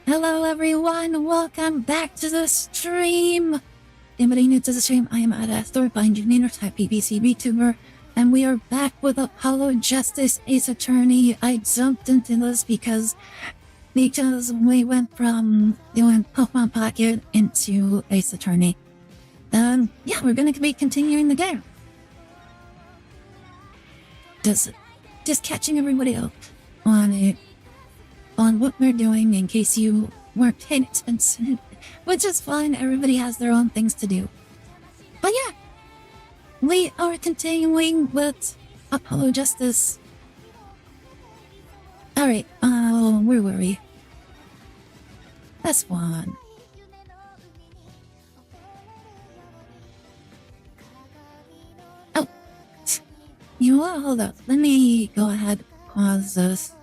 Hello everyone, welcome back to the stream! Anybody new to the stream, I am Astor, engineer type PBC VTuber, and we are back with Apollo Justice Ace Attorney. I jumped into this because we went from doing Pokemon Pocket into Ace Attorney. Yeah, we're gonna be continuing the game. Just catching everybody up on what we're doing in case you weren't paying attention, which is fine. Everybody has their own things to do. But yeah, we are continuing with Apollo Justice. Alright, where were we? That's one. Oh, you know what? Hold up. Let me go ahead, pause this.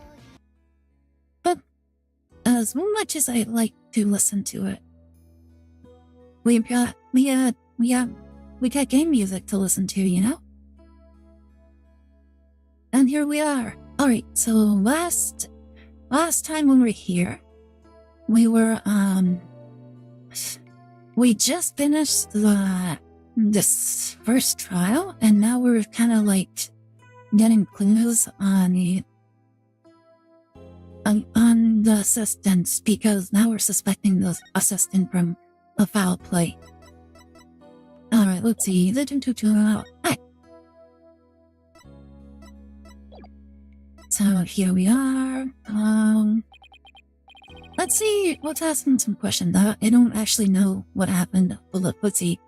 But as much as I like to listen to it, we got game music to listen to, you know? And here we are. Alright, so last time when we were here, we just finished this first trial, and now we're kind of like getting clues on the assistants, because now we're suspecting the assistant from a foul play. Alright, let's see. Hi. So here we are. Let's see. Let's ask him some questions. I don't actually know what happened, but let's see.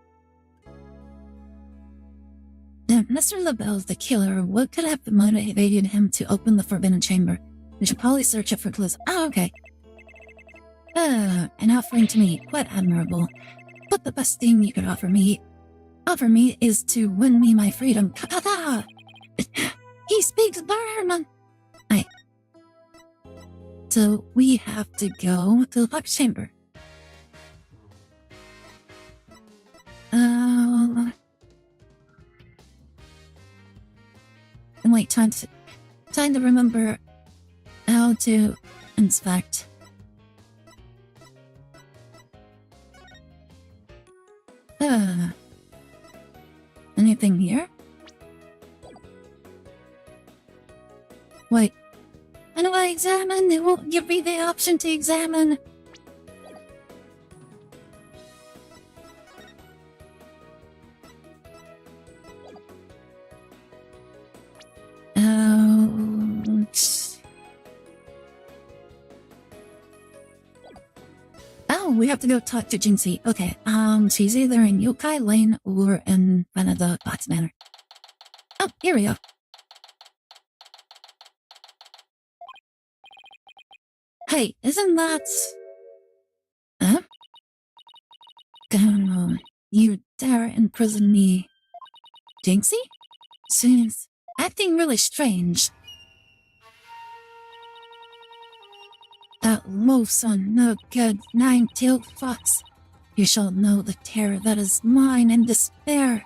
Then Mr. LaBelle's the killer. What could have motivated him to open the Forbidden Chamber? We should probably search it for clues. Oh, okay. An offering to me. Quite admirable. But the best thing you could offer me is to win me my freedom. Kakata! He speaks Burman! Aye. So we have to go to the box chamber. And wait, time to remember how to inspect. Anything here? Wait. How do I examine? It won't give me the option to examine. Oh, we have to go talk to Jinxie. Okay, she's either in Yokai Lane or in front of the Box Manor. Oh, here we go. Hey, isn't that... Huh? You dare imprison me. Jinxie? She's acting really strange. That loathsome, no good, nine-tailed fox. You shall know the terror that is mine and despair.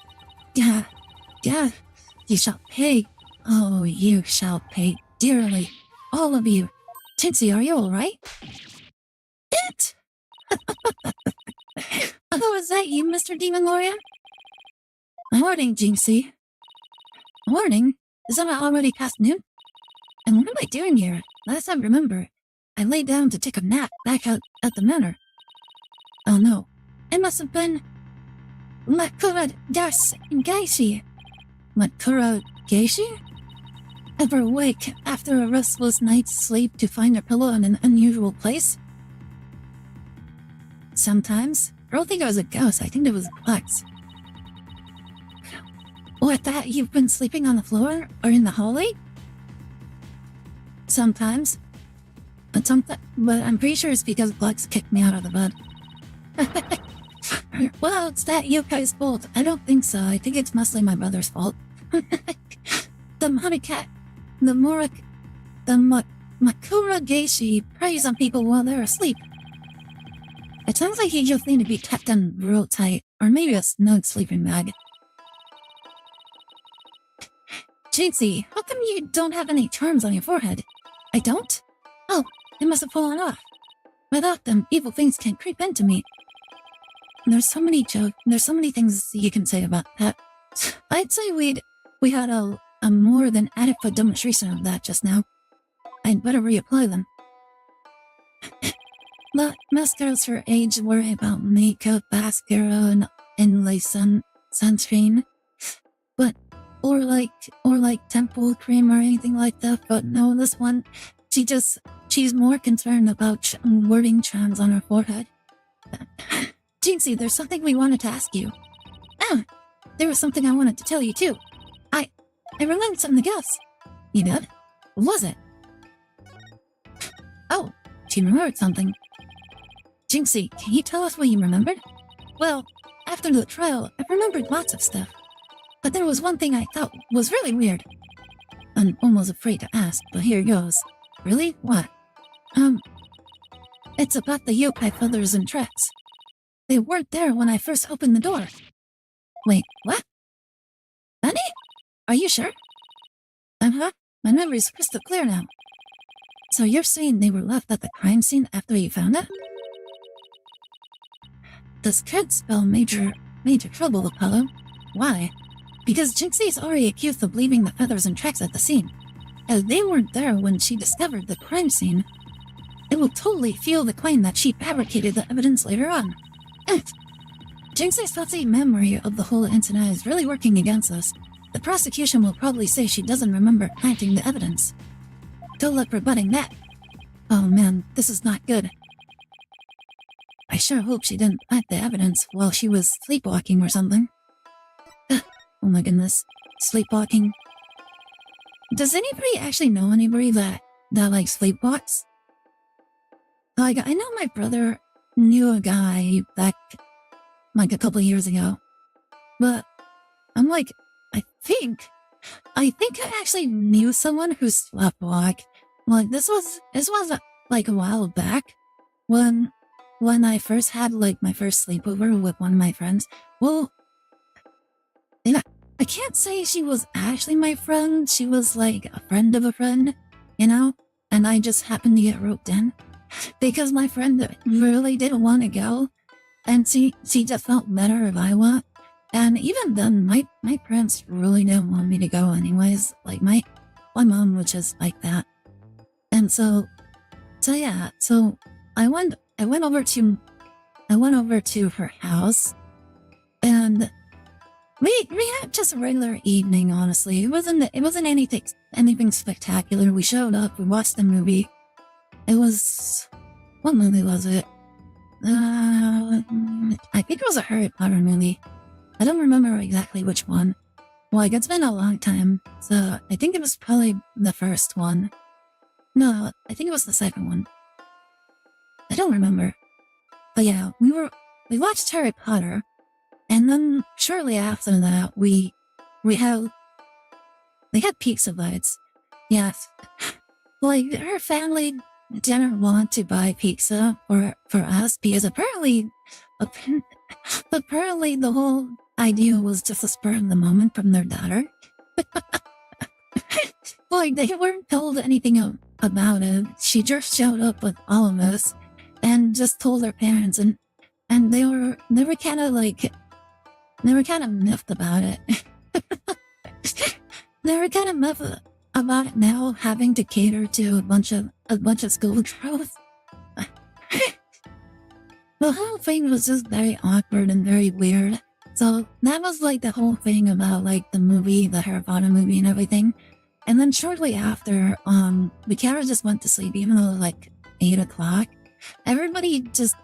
Yeah, you shall pay. Oh, you shall pay dearly. All of you. Jinxie, are you alright? It! Oh, is that you, Mr. Demon Lawyer? Morning, Jinxie. Morning? Isn't it already past noon? And what am I doing here? Last I remember, I lay down to take a nap back out at the manor. Oh no, it must have been Makura Geishi. Makura Geishi? Ever awake after a restless night's sleep to find a pillow in an unusual place? Sometimes. I don't think it was a ghost, I think it was a plex. What, that you've been sleeping on the floor or in the hallway? Sometimes. But I'm pretty sure it's because Plex kicked me out of the bed. Well, it's that yokai's fault. I don't think so. I think it's mostly my brother's fault. The Makura Geishi preys on people while they're asleep. It sounds like he just need to be kept in real tight, or maybe a snug sleeping bag. Jinxie, how come you don't have any charms on your forehead? I don't? Oh, it must have fallen off. Without them, evil things can creep into me. There's so many things you can say about that. I'd say we had a more than adequate demonstration of that just now. I'd better reapply them. Most girls her age worry about makeup, mascara, and like sunscreen, but or like temple cream or anything like that. But no, this one, she's more concerned about wording charms on her forehead. Jinxie, there's something we wanted to ask you. Ah, there was something I wanted to tell you too. I remembered something else. You did? What was it? Oh, she remembered something. Jinxie, can you tell us what you remembered? Well, after the trial, I remembered lots of stuff. But there was one thing I thought was really weird. I'm almost afraid to ask, but here goes. Really? What? It's about the yokai feathers and tracks. They weren't there when I first opened the door. Wait, what? Nanny? Are you sure? Uh-huh. My memory's crystal clear now. So you're saying they were left at the crime scene after you found it? This could spell major trouble, Apollo. Why? Because Jinxie's already accused of leaving the feathers and tracks at the scene. As they weren't there when she discovered the crime scene, it will totally fuel the claim that she fabricated the evidence later on. Jinxie's fuzzy memory of the whole incident is really working against us. The prosecution will probably say she doesn't remember planting the evidence. Good luck rebutting that. Oh man, this is not good. I sure hope she didn't plant the evidence while she was sleepwalking or something. Oh my goodness, sleepwalking. Does anybody actually know anybody that like sleepwalks? Like, I know my brother knew a guy back like a couple years ago, but I'm like, I think I actually knew someone who sleepwalked. Like, this was like a while back when I first had like my first sleepover with one of my friends. Well, yeah, I can't say she was actually my friend. She was like a friend of a friend, you know? And I just happened to get roped in because my friend really didn't want to go. And she just felt better if I went. And even then, my parents really didn't want me to go anyways. Like, my mom was just like that. And so yeah, so I went over to her house, and we had just a regular evening, honestly. It wasn't anything spectacular. We showed up, we watched the movie. It was, what movie was it? I think it was a Harry Potter movie. I don't remember exactly which one. Like, it's been a long time, so I think it was probably the first one. No, I think it was the second one. I don't remember. But yeah, we watched Harry Potter, and then shortly after that, we had pizza bites. Yes. Like, her family didn't want to buy pizza for us because apparently the whole idea was just a spur of the moment from their daughter. Like, they weren't told anything about it. She just showed up with all of us and just told her parents, and they were kind of miffed about it. They were kind of miffed about it now, having to cater to a bunch of school girls. The whole thing was just very awkward and very weird. So that was like the whole thing about like the movie, the Harry Potter movie and everything. And then shortly after, we kind of just went to sleep, even though it was like 8 o'clock. Everybody just,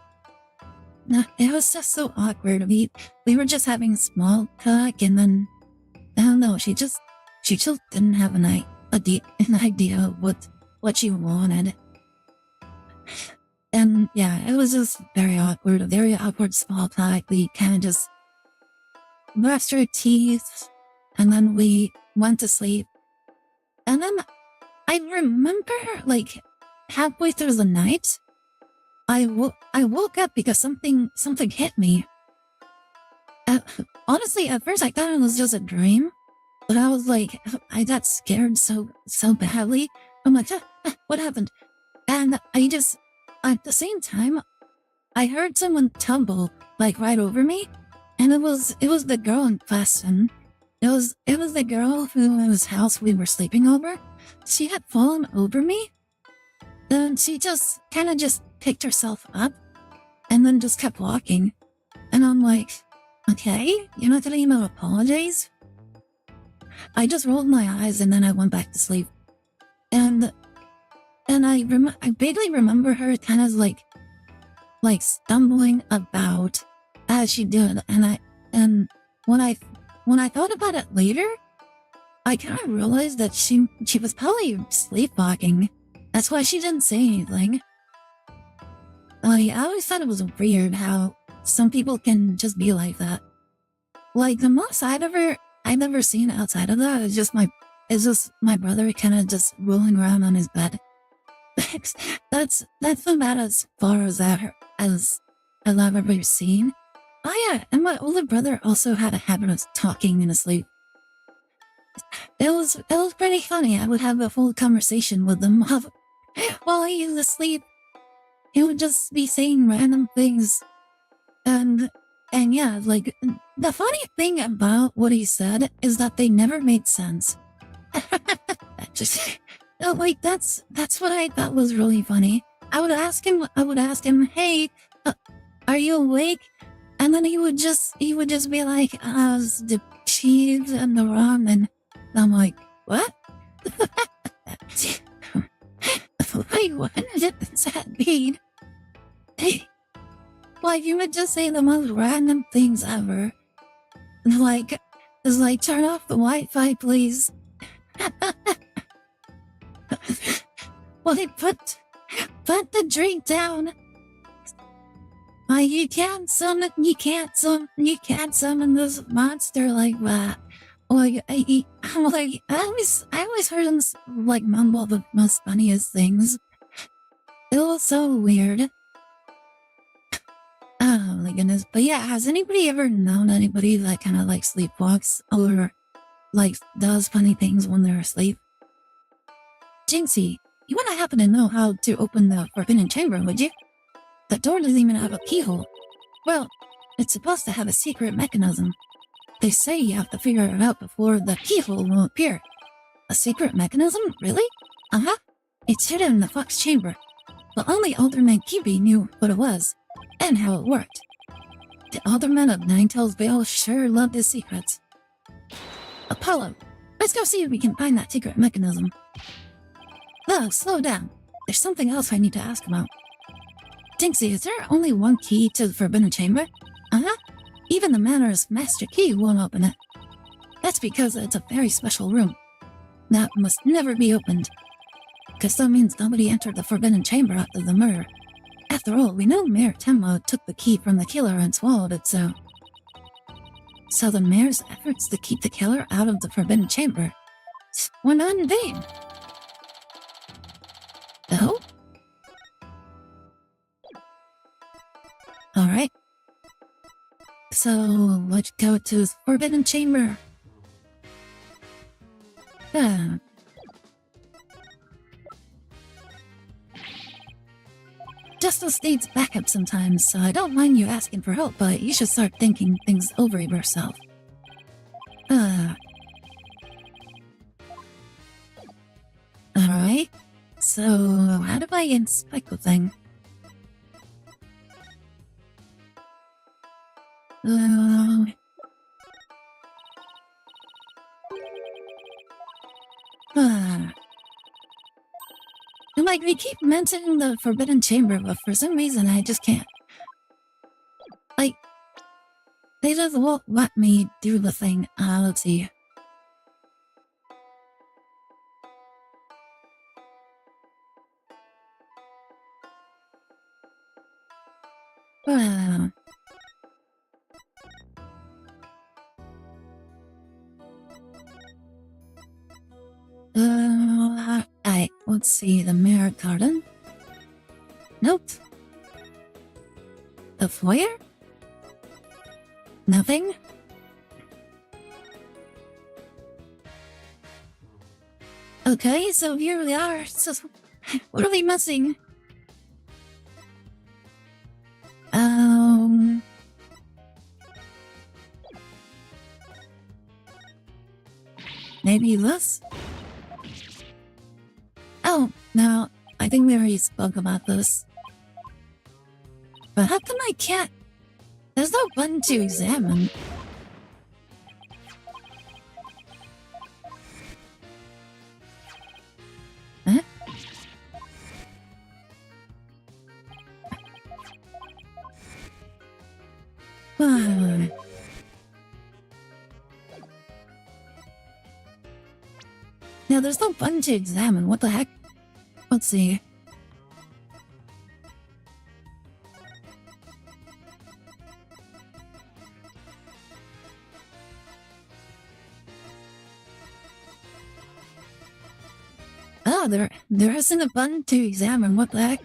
it was just so awkward. We were just having small talk, and then, I don't know, she just didn't have an idea of what she wanted. And yeah, it was just very awkward, a very awkward small talk. We kind of just brushed our teeth, and then we went to sleep. And then I remember, like, halfway through the night, I woke up because something hit me. Honestly, at first I thought it was just a dream, but I was like, I got scared so badly. I'm like, what happened? And I at the same time, I heard someone tumble, like, right over me. And it was the girl in question. It was the girl whose house we were sleeping over. She had fallen over me. Then she just kind of just picked herself up and then just kept walking. And I'm like, okay, you're not gonna even apologize? I just rolled my eyes and then I went back to sleep. And I vaguely remember her kind of like stumbling about as she did. And when I thought about it later, I kind of realized that she was probably sleepwalking. That's why she didn't say anything. I always thought it was weird how some people can just be like that. Like, the most I've ever seen outside of that is just my brother kind of just rolling around on his bed. that's about as far as I've ever seen. Oh yeah, and my older brother also had a habit of talking in his sleep. It was pretty funny. I would have a full conversation with him while he was asleep. He would just be saying random things. And yeah, like, the funny thing about what he said is that they never made sense. Like, that's what I thought was really funny. I would ask him, hey, are you awake? And then he would just be like, the cheese and the rum, and I'm like, what? Wait, what does that mean? Like, you would just say the most random things ever. Like, it's like, turn off the Wi-Fi, please. Well, he put the drink down. You can't summon this monster like that. Like, I'm like, I always heard him like mumble the most funniest things. It was so weird. Oh my goodness. But yeah, has anybody ever known anybody that kind of like sleepwalks or like does funny things when they're asleep? Jinxie, you wouldn't happen to know how to open the forbidden chamber, would you? The door doesn't even have a keyhole. Well, it's supposed to have a secret mechanism. They say you have to figure it out before the keyhole will appear. A secret mechanism? Really? Uh-huh. It's hidden in the Fox chamber. But only Alderman Kibi knew what it was, and how it worked. The Alderman of Ninetales Vale sure loved his secrets. Apollo, let's go see if we can find that secret mechanism. No, slow down. There's something else I need to ask about. Jinxie, is there only one key to the Forbidden Chamber? Uh-huh. Even the Manor's master key won't open it. That's because it's a very special room. That must never be opened. Because that means nobody entered the Forbidden Chamber after the murder. After all, we know Mayor Tenma took the key from the killer and swallowed it, so the mayor's efforts to keep the killer out of the Forbidden Chamber were not in vain. Oh? Alright. So, let's go to the Forbidden Chamber. Justice needs backup sometimes, so I don't mind you asking for help, but you should start thinking things over yourself. Alright. So, how do I inspect the thing? Like, we keep mentioning the Forbidden Chamber, but for some reason I just can't. Like, they just won't let me do the thing. Let's see. Let's see, the Mirror Garden? Nope. The foyer? Nothing? Okay, so here we are. So, what are we missing? maybe this? Oh, no, I think we already spoke about this. But how come I can't? There's no button to examine. Huh? Now, there's no button to examine. What the heck? Let's see. Oh, there isn't a button to examine. What the heck?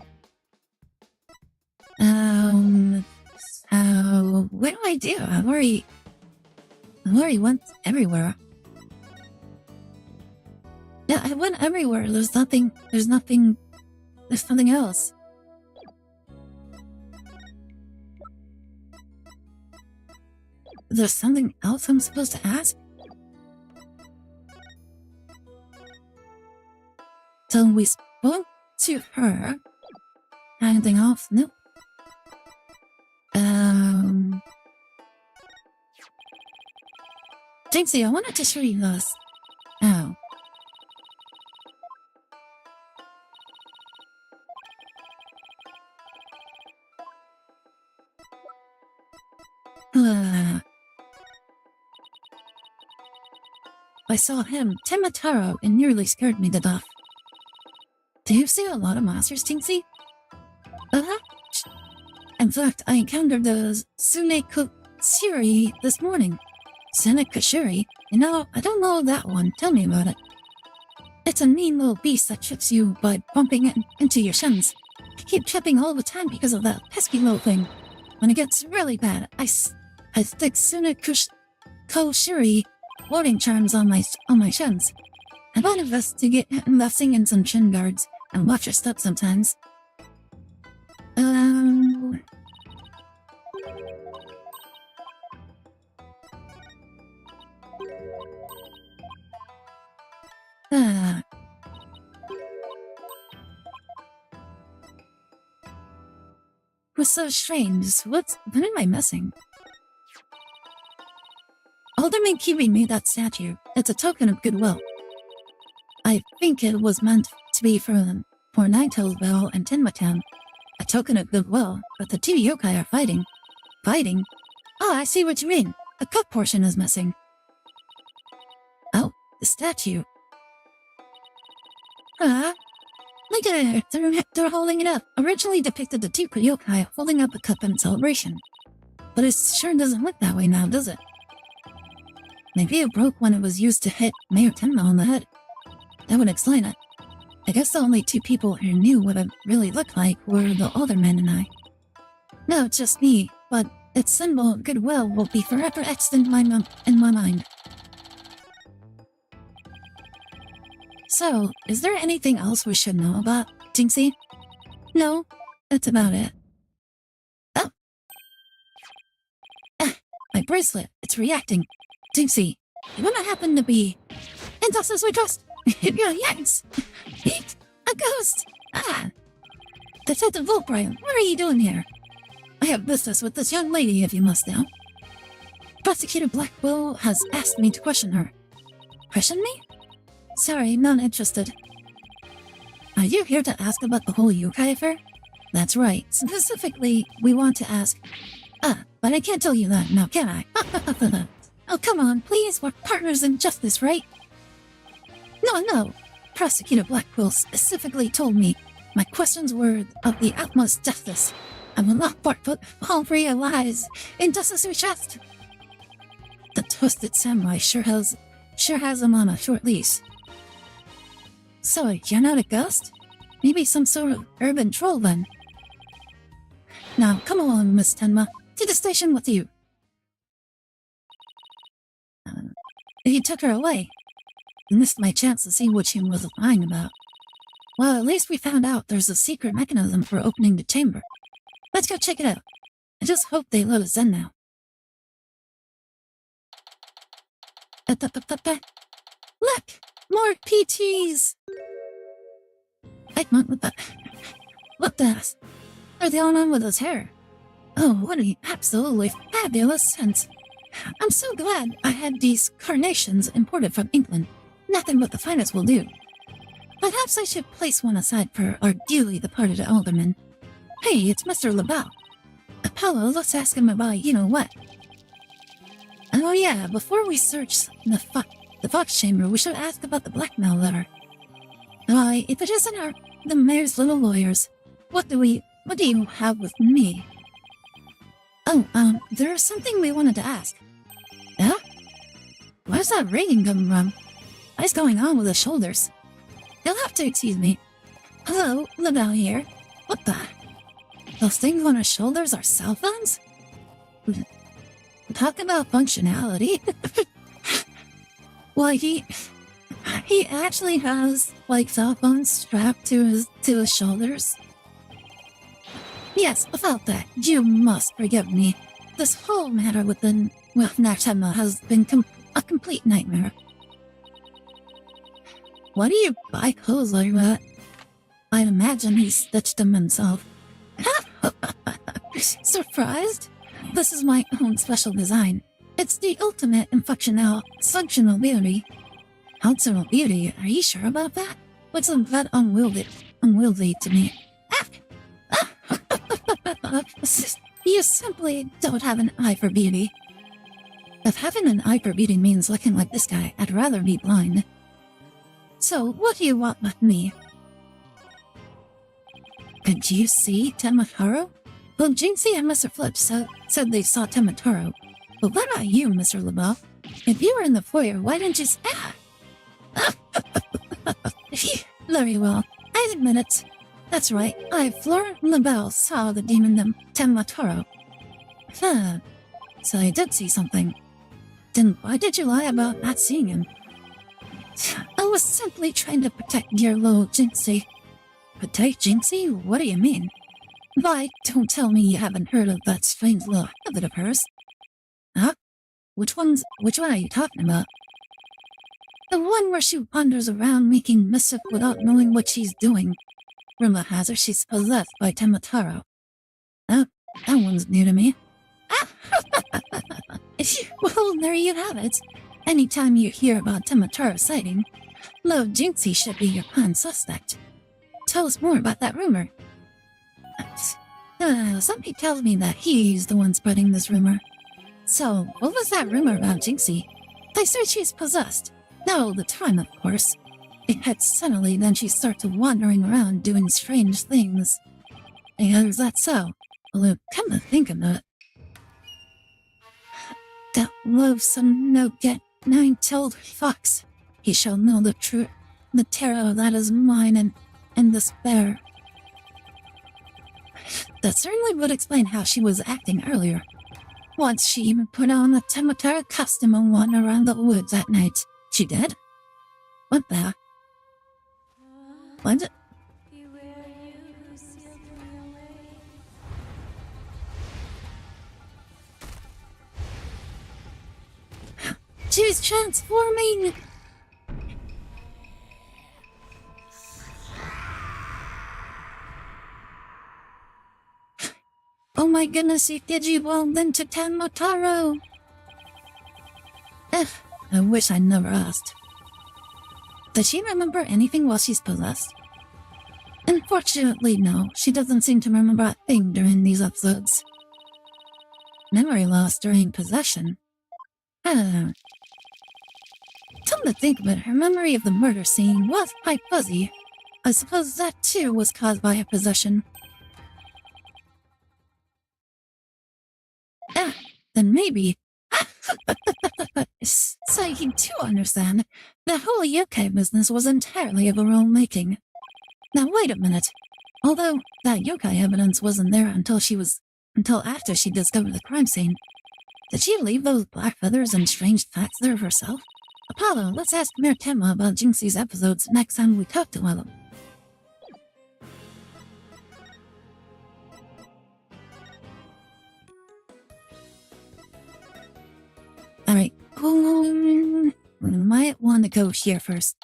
What do I do? I've already went everywhere. Yeah, I went everywhere. There's nothing else. There's something else I'm supposed to ask? So we spoke to her. Anything else? No. Jinxie, I wanted to show you this. Oh. I saw him, Timataro, and nearly scared me to death. Do you see a lot of monsters, Jinxie? In fact, I encountered the Sunekushiri this morning. Sunekushiri? You know, I don't know that one. Tell me about it. It's a mean little beast that trips you by bumping it into your shins. I keep tripping all the time because of that pesky little thing. When it gets really bad, I stick Sunekushiri warding charms on my shins. I might investing in some shin guards and watch your step sometimes. Was so strange. What am I missing? Alderman Kiwi made that statue. It's a token of goodwill. I think it was meant to be for Ninetales Bell and Tinmatan. A token of goodwill, but the two yokai are fighting. Fighting? Oh, I see what you mean. The cup portion is missing. Oh, the statue. Look at it, they're holding it up. Originally depicted the two yokai holding up a cup in celebration. But it sure doesn't look that way now, does it? Maybe it broke when it was used to hit Mayor Tenma on the head. That would explain it. I guess the only two people who knew what it really looked like were the alderman and I. No, it's just me, but its symbol of goodwill will be forever etched in my mind. So, is there anything else we should know about, Jinxie? No, that's about it. Oh! My bracelet, it's reacting. Jinxie, you wanna happen to be... And just as we trust! Yeah, yes! Eat! A ghost! Detective Volbright, what are you doing here? I have business with this young lady, if you must know. Prosecutor Blackwell has asked me to question her. Question me? Sorry, not interested. Are you here to ask about the whole yokai affair? That's right. Specifically, we want to ask... but I can't tell you that now, can I? Oh, come on, please, we're partners in justice, right? No. Prosecutor Blackwell specifically told me my questions were of the utmost justice. I will not put all free of lies in justice we trust. The twisted samurai sure has him on a short leash. So, you're not a ghost? Maybe some sort of urban troll then. Now, come along, Miss Tenma. To the station with you. He took her away. Missed my chance to see what she was lying about. Well, at least we found out there's a secret mechanism for opening the chamber. Let's go check it out. I just hope they let us in now. Look! More PTs! Egmont with the... Look at us! Are they all on with his hair? Oh, what an absolutely fabulous scent! I'm so glad I had these carnations imported from England. Nothing but the finest will do. Perhaps I should place one aside for our dearly departed alderman. Hey, it's Mr. LaBelle. Apollo, let's ask him about you-know-what. Oh yeah, before we search the Fox chamber, we should ask about the blackmail letter. Why, if it isn't the mayor's little lawyers, what do you have with me? Oh, there's something we wanted to ask. Yeah? Where's that ringing coming from? What's going on with his shoulders? You'll have to excuse me. Hello, LaBelle here. What the? Those things on his shoulders are cell phones? Talk about functionality. Why, he actually has, like, cell phones strapped to his shoulders. Yes, about that, you must forgive me. This whole matter with Nartema has been a complete nightmare. Why do you buy clothes like that? I'd imagine he stitched them himself. Surprised? This is my own special design. It's the ultimate in functional beauty. Functional beauty? Are you sure about that? What's a bit unwieldy to me? You simply don't have an eye for beauty. If having an eye for beauty means looking like this guy, I'd rather be blind. So, what do you want with me? Could you see Temataro? Well, Jinxie and Mr. Flip said they saw Temataro. But what about you, Mr. LaBelle? If you were in the foyer, why didn't you Very well, I admit it. That's right, Flora LaBelle saw the demon Temataro. So I did see something. Then why did you lie about not seeing him? I was simply trying to protect dear little Jinxie. Protect Jinxie? What do you mean? Why, don't tell me you haven't heard of that strange little habit of hers. Huh? Which one are you talking about? The one where she wanders around making mischief without knowing what she's doing. Rumor has her she's possessed by Temataro. That one's new to me. Well, there you have it. Anytime you hear about Temataro sighting, Lord Jinxie should be your prime suspect. Tell us more about that rumor. Somebody tells me that he's the one spreading this rumor. So, what was that rumor about Jinxie? They said she's possessed. Not all the time, of course. It hits suddenly, then she starts wandering around doing strange things. And is that so? Although, come to think of it, that loathsome nine-tailed fox. He shall know the truth, the terror that is mine and despair. That certainly would explain how she was acting earlier. Once she even put on a Temataro costume and wandered around the woods at night. She did? What the? What? She's transforming! Oh my goodness, he digivolved into Temataro! I wish I never asked. Does she remember anything while she's possessed? Unfortunately, no. She doesn't seem to remember a thing during these episodes. Memory loss during possession? Come to think of it, her memory of the murder scene was quite fuzzy. I suppose that too was caused by a possession. Then maybe... So you do understand, the whole yokai business was entirely of her own making. Now wait a minute. Although that yokai evidence wasn't there until after she discovered the crime scene, did she leave those black feathers and strange facts there herself? Apollo, let's ask Mayor Tema about Jinxie's episodes next time we talk to him. Alright, we might want want to go here first.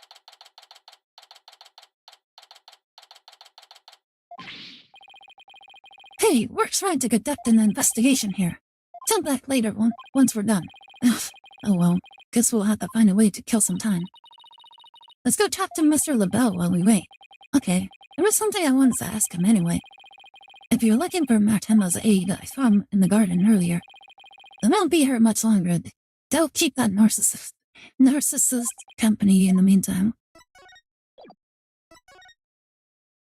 Hey, we're trying to conduct an investigation here. Come back later once we're done. Ugh. Oh well, guess we'll have to find a way to kill some time. Let's go talk to Mr. LaBelle while we wait. Okay, there was something I wanted to ask him anyway. If you're looking for Martemma's aid, I saw him in the garden earlier. They won't be here much longer. They'll keep that narcissist company in the meantime.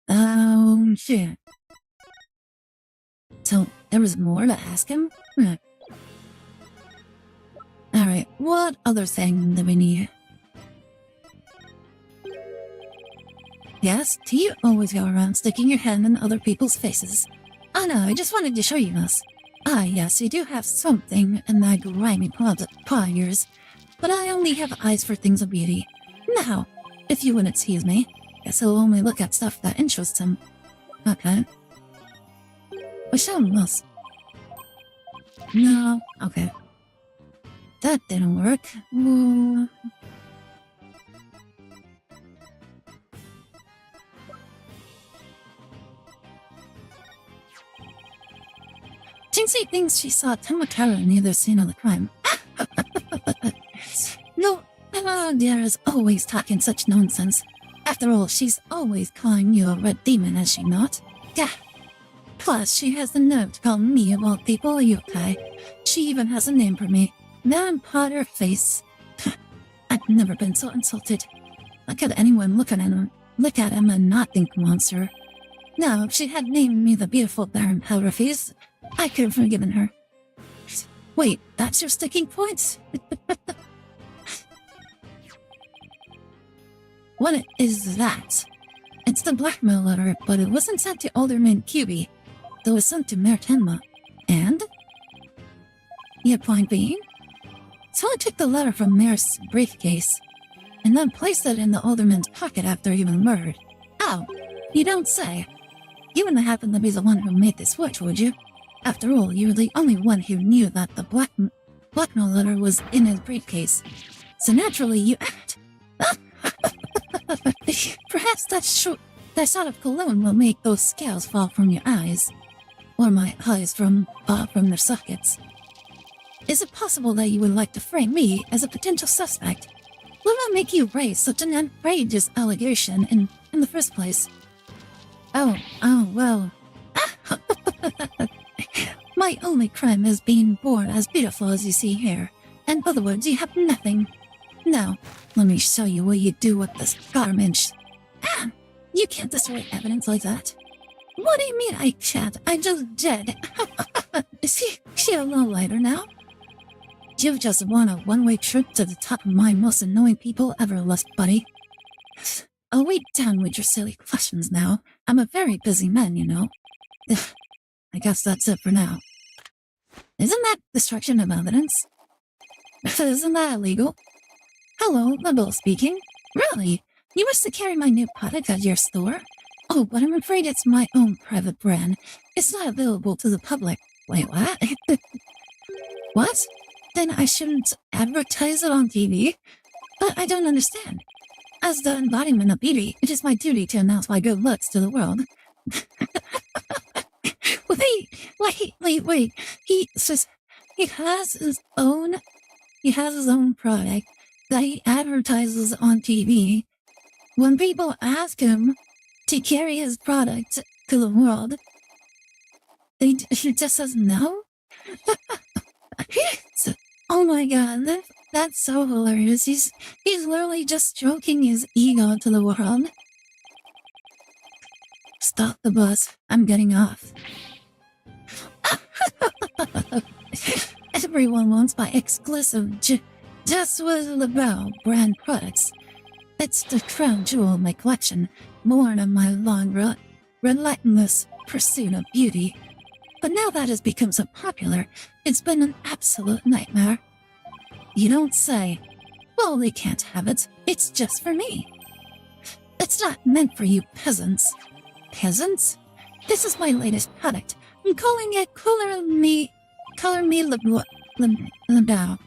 Oh, shit. So, there was more to ask him? Alright, what other thing do we need? Yes, do you always go around sticking your hand in other people's faces? Oh no, I just wanted to show you this. Ah yes, you do have something in that grimy paw of yours, but I only have eyes for things of beauty. Now, if you wouldn't tease me, guess I'll only look at stuff that interests him. Okay. Well, show him this. No, okay. That didn't work. Ooh. Jinxie thinks she saw Tomokawa near the scene of the crime. No, Aire is always talking such nonsense. After all, she's always calling you a red demon, is she not? Gah! Plus, she has the nerve to call me, of all people, a yokai. She even has a name for me. Vampire Face. I've never been so insulted. How could anyone look at him and not think monster? Now, if she had named me the beautiful Vampire Face, I could have forgiven her. Wait, that's your sticking point? What is that? It's the blackmail letter, but it wasn't sent to Alderman Cuby. It was sent to Martemma. And? Your point being? Someone took the letter from Mare's briefcase, and then placed it in the Alderman's pocket after he was murdered. Oh, you don't say. You wouldn't happen to be the one who made this wish, would you? After all, you're the only one who knew that the blackmail letter was in his briefcase. So naturally, you act. Perhaps that sort of cologne will make those scales fall from your eyes. Or my eyes from their sockets. Is it possible that you would like to frame me as a potential suspect? What will make you raise such an outrageous allegation in the first place? Oh, well. My only crime is being born as beautiful as you see here. In other words, you have nothing. Now, let me show you what you do with this garbage. You can't destroy evidence like that. What do you mean I can't? I just did. Is she a little lighter now? You've just won a one-way trip to the top of my most annoying people ever list, buddy. I'll wait down with your silly questions now. I'm a very busy man, you know. I guess that's it for now. Isn't that destruction of evidence? Isn't that illegal? Hello, LaBelle speaking. Really? You wish to carry my new product at your store? Oh, but I'm afraid it's my own private brand. It's not available to the public. Wait, what? What? Then I shouldn't advertise it on TV? But I don't understand. As the embodiment of beauty, it is my duty to announce my good looks to the world. Wait. He says he has his own product that he advertises on TV. When people ask him to carry his product to the world, he just says no? Oh my god, that's so hilarious. He's literally just stroking his ego to the world. Stop the bus. I'm getting off. Everyone wants my exclusive Just with LaBelle brand products. It's the crown jewel of my collection, born of my long, relentless pursuit of beauty. But now that has become so popular, it's been an absolute nightmare. You don't say. Well, they can't have it. It's just for me. It's not meant for you peasants. Peasants? This is my latest product. I'm calling it Color Me LaBelle.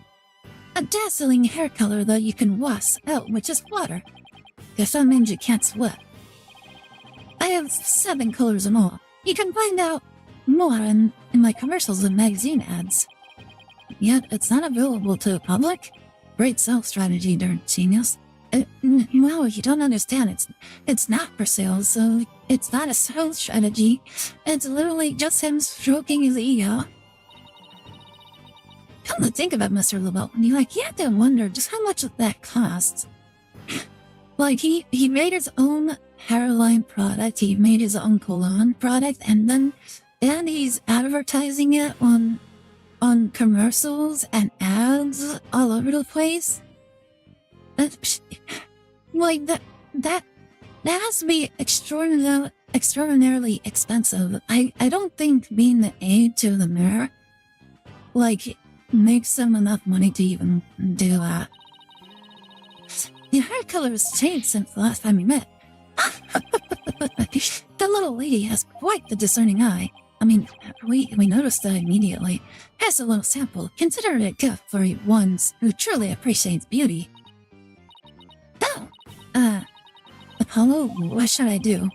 A dazzling hair color that you can wash out with just water. Guess that means you can't sweat. I have 7 colors in all. You can find out more in my commercials and magazine ads. Yet it's not available to the public? Great sales strategy, darn genius. No, you don't understand. It's not for sale, so it's not a sales strategy. It's literally just him stroking his ego. Come to think of it, Mr. LaBelle, you have to wonder just how much that costs. He made his own hairline product, he made his own cologne product, and he's advertising it on commercials and ads all over the place. That has to be extraordinarily expensive. I don't think being the aide to the mayor, makes him enough money to even do that. Your hair color has changed since the last time we met. The little lady has quite the discerning eye. I mean, we noticed that immediately. Here's a little sample. Consider it a gift for one who truly appreciates beauty. Oh! Apollo, what should I do?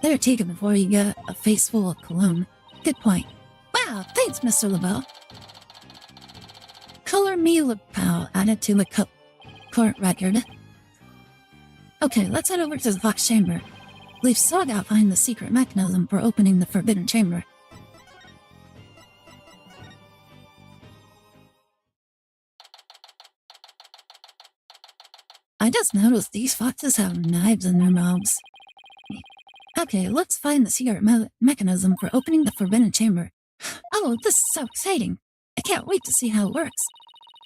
Better take it before you get a face full of cologne. Good point. Wow, thanks, Mr. LaBelle. Color me lapel added to the court record. Okay, let's head over to the Fox Chamber. We've still got to find the secret mechanism for opening the Forbidden Chamber. I just noticed these foxes have knives in their mouths. Okay, let's find the secret mechanism for opening the Forbidden Chamber. Oh, this is so exciting. I can't wait to see how it works.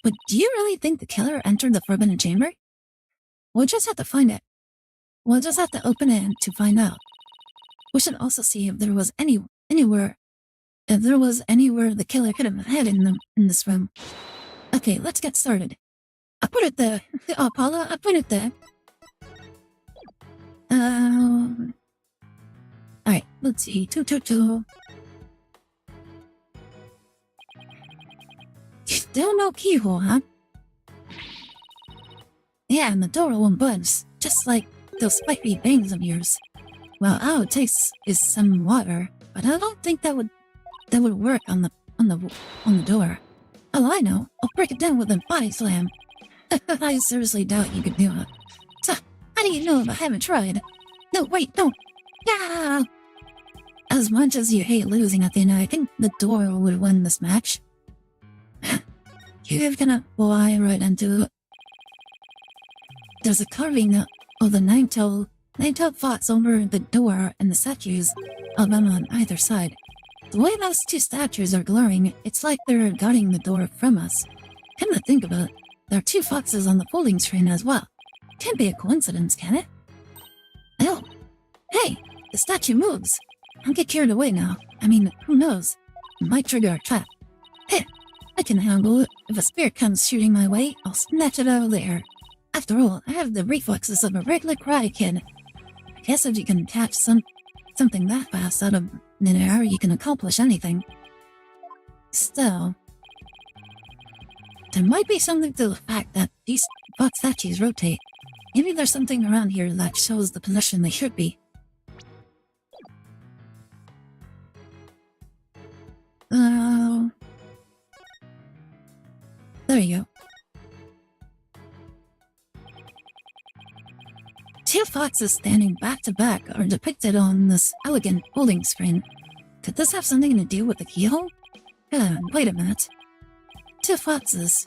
But do you really think the killer entered the Forbidden Chamber? We'll just have to find it. We'll just have to open it to find out. We should also see if there was anywhere the killer could have hid in this room. Okay, let's get started. I put it there. Oh, Paula, I put it there. Alright, let's see. Two. Still no keyhole, huh? Yeah, and the door won't budge, just like those spiky bangs of yours. Well, all it takes is some water, but I don't think that would work on the door. Oh, I know. I'll break it down with a body slam. I seriously doubt you could do it. So, how do you know if I haven't tried? No, wait, no. Yeah. As much as you hate losing at the end, I think the door would win this match. You're gonna fly right into it. There's a carving of the nine-tailed fox over the door and the statues of them on either side. The way those 2 statues are glowing, it's like they're guarding the door from us. Come to think of it, there are 2 foxes on the folding screen as well. Can't be a coincidence, can it? Oh, hey, the statue moves. I'll get carried away now. I mean, who knows? It might trigger a trap. Hey, I can handle it. If a spirit comes shooting my way, I'll snatch it out of the air. After all, I have the reflexes of a regular karate kid. I guess if you can catch something that fast out of thin air, you can accomplish anything. Still, there might be something to the fact that these fox statues rotate. Maybe there's something around here that shows the position they should be. There you go. 2 foxes standing back to back are depicted on this elegant folding screen. Could this have something to do with the keyhole? Wait a minute. 2 foxes.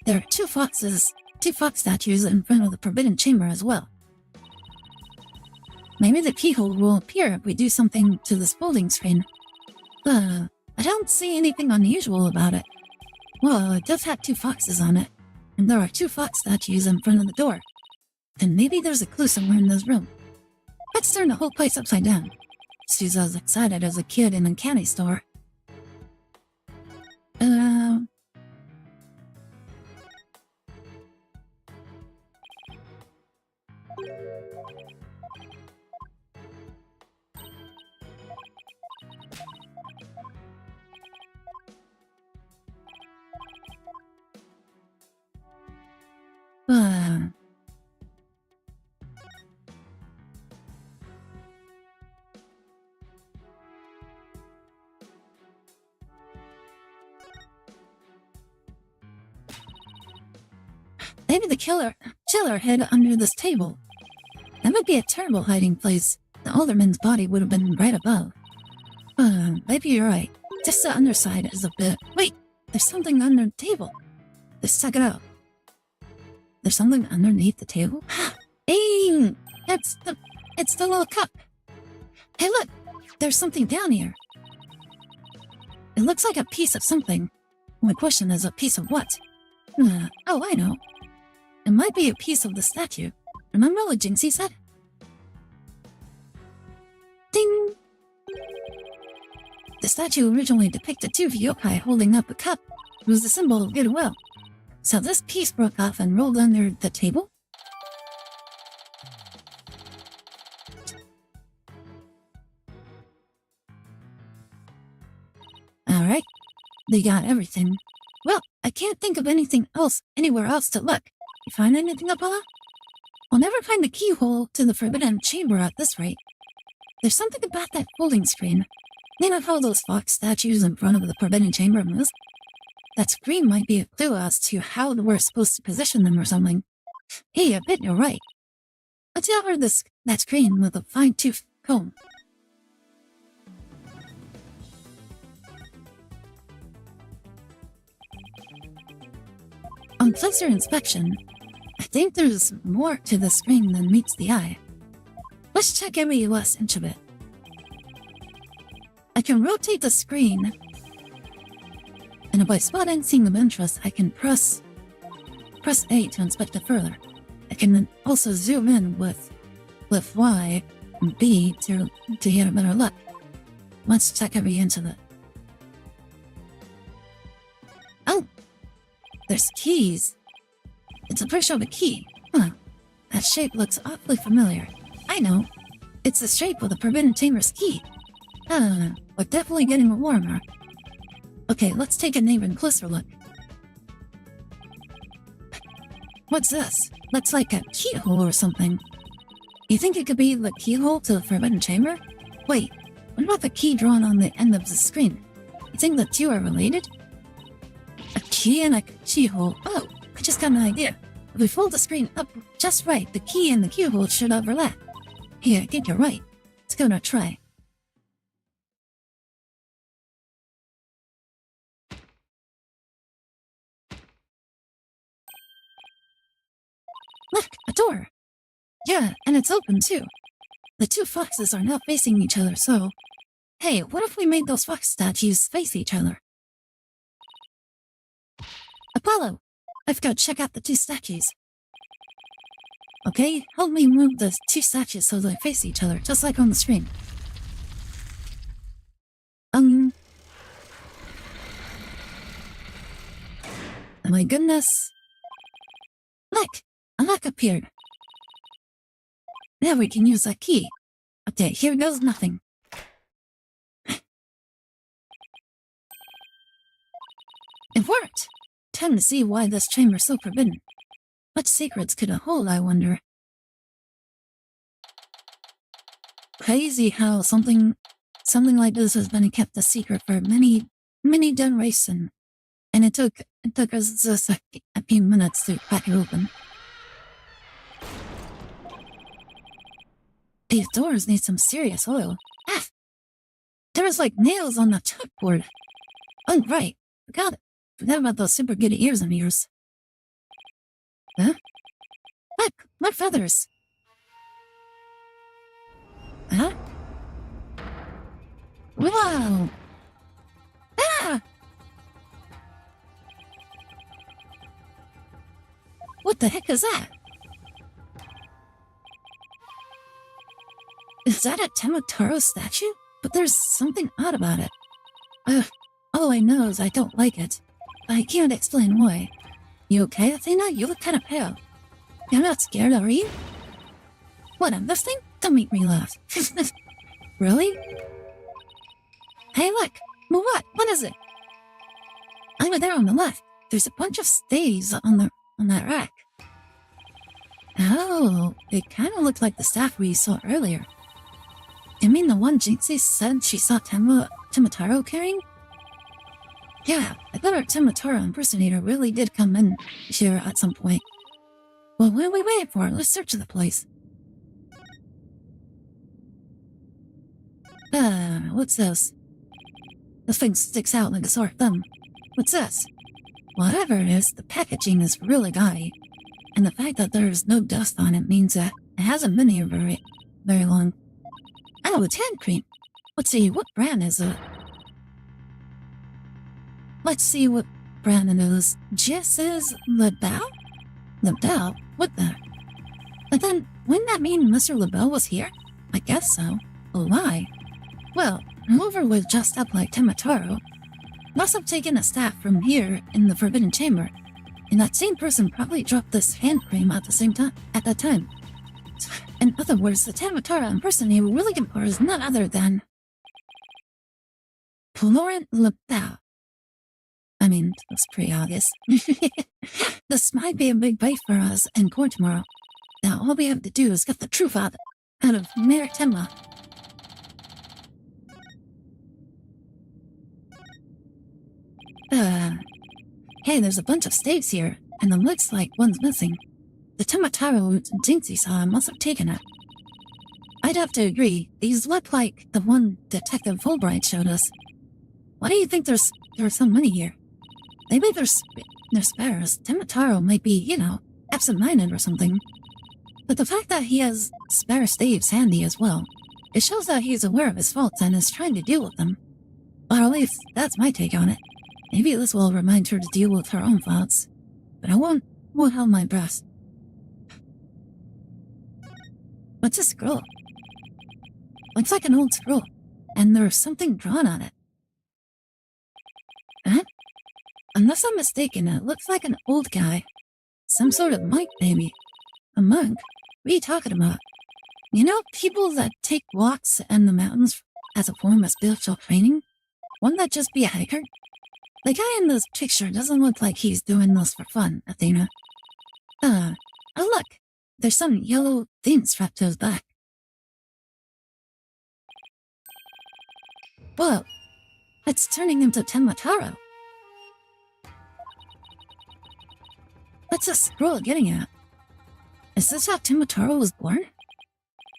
There are 2 foxes, 2 fox statues in front of the Forbidden Chamber as well. Maybe the keyhole will appear if we do something to this folding screen. I don't see anything unusual about it. Well, it does have 2 foxes on it, and there are 2 fox statues in front of the door. Then maybe there's a clue somewhere in this room. Let's turn the whole place upside down. She's as excited as a kid in a candy store. Maybe the killer hid under this table. That would be a terrible hiding place. The alderman's body would have been right above. Maybe you're right. Just the underside is a bit... Wait! There's something under the table. Let's check it out. There's something underneath the table? Hey! It's the little cup. Hey, look! There's something down here. It looks like a piece of something. My question is, a piece of what? Oh, I know. It might be a piece of the statue. Remember what Jinxie said? Ding! The statue originally depicted two yokai holding up a cup. It was a symbol of goodwill. So this piece broke off and rolled under the table? Alright, they got everything. Well, I can't think of anything else, anywhere else to look. You find anything, Apollo? I'll never find the keyhole to the forbidden chamber at this rate. There's something about that folding screen. You know how those fox statues in front of the forbidden chamber move? That screen might be a clue as to how we're supposed to position them or something. Hey, I bet you're right. Let's cover that screen with a fine-tooth comb. On closer inspection, I think there's more to the screen than meets the eye. Let's check every last inch of it. I can rotate the screen, and if I spot anything of interest, I can press A to inspect it further. I can also zoom in with Y and B to get a better look. Let's check every inch of it. Oh! There's keys. It's a picture of a key. Huh. That shape looks awfully familiar. I know. It's the shape of the Forbidden Chamber's key. We're definitely getting warmer. Okay, let's take an even closer look. What's this? Looks like a keyhole or something. You think it could be the keyhole to the Forbidden Chamber? Wait, what about the key drawn on the end of the screen? You think the two are related? A key and a keyhole. Oh, I just got an idea. If we fold the screen up just right, the key and the keyhole should overlap. Here, I think you're right. Let's give it a try. Look, a door. Yeah, and it's open too. The two foxes are now facing each other, so... Hey, what if we made those fox statues face each other? Apollo, I've got to check out the two statues. Okay, help me move the two statues so they face each other, just like on the screen. Oh my goodness. Look, a lock appeared. Now we can use that key. Okay, here goes nothing. It worked! Time to see why this chamber's so forbidden. What secrets could it hold, I wonder? Crazy how something like this has been kept a secret for many generations. And it took us just a few minutes to crack it open. These doors need some serious oil. Ah! There was like nails on the chalkboard. Oh, right. Forgot about those super good ears of yours. Huh? Look, more feathers. Huh? Wow! Ah! What the heck is that? Is that a Temotaro statue? But there's something odd about it. All I know is I don't like it. I can't explain why. You okay, Athena? You look kind of pale. You're not scared, are you? What, I'm listening? Don't make me laugh. Really? Hey, look! What? What is it? Over there on the left. There's a bunch of staves on that rack. Oh, it kind of looked like the staff we saw earlier. You mean the one Jinxie said she saw Temotaro carrying? Yeah, I bet our Temotaro impersonator really did come in here at some point. Well, what are we waiting for? Let's search the place. What's this? The thing sticks out like a sore thumb. What's this? Whatever it is, the packaging is really gaudy. And the fact that there's no dust on it means that it hasn't been here very long. Oh, it's hand cream. Let's see, what brand is it? Let's see what brand it is. Jess is LaBelle? LaBelle? What the? But then, wouldn't that mean Mr. LaBelle was here? I guess so. Oh, why? Well, whoever was dressed up like Temataro must have taken a staff from here in the Forbidden Chamber, and that same person probably dropped this hand cream at that time. In other words, the Temataro impersonator we're looking for is none other than Laurent LaBelle. I mean, that's pretty obvious. This might be a big bite for us in court tomorrow. Now, all we have to do is get the truth out of Mayor Temla. Hey, there's a bunch of stakes here, and it looks like one's missing. The Temataro Jinxie saw must have taken it. I'd have to agree, these look like the one Detective Fulbright showed us. Why do you think there's some money here? Maybe they're spares. Temataro might be, absent-minded or something. But the fact that he has spare staves handy as well, it shows that he's aware of his faults and is trying to deal with them. Or at least, that's my take on it. Maybe this will remind her to deal with her own faults. But I won't hold my breath. What's this scroll? Looks like an old scroll, and there's something drawn on it. Huh? Unless I'm mistaken, it looks like an old guy. Some sort of monk, maybe. A monk? What are you talking about? You know, people that take walks in the mountains as a form of spiritual training? Wouldn't that just be a hiker? The guy in this picture doesn't look like he's doing this for fun, Athena. Oh look! There's some yellow thing strapped to his back. Whoa! It's turning into Temataro. What's this scroll getting at? Is this how Temataro was born?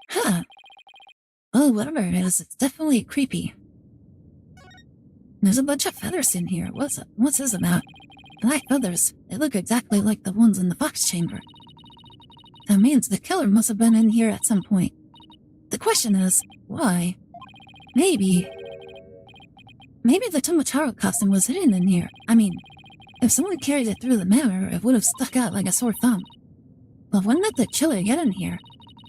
Huh. Well, whatever it is, it's definitely creepy. There's a bunch of feathers in here. What's this about? Black feathers. They look exactly like the ones in the fox chamber. That means the killer must have been in here at some point. The question is, why? Maybe the Temataro costume was hidden in here. I mean, if someone carried it through the mirror, it would have stuck out like a sore thumb. But when did the killer get in here?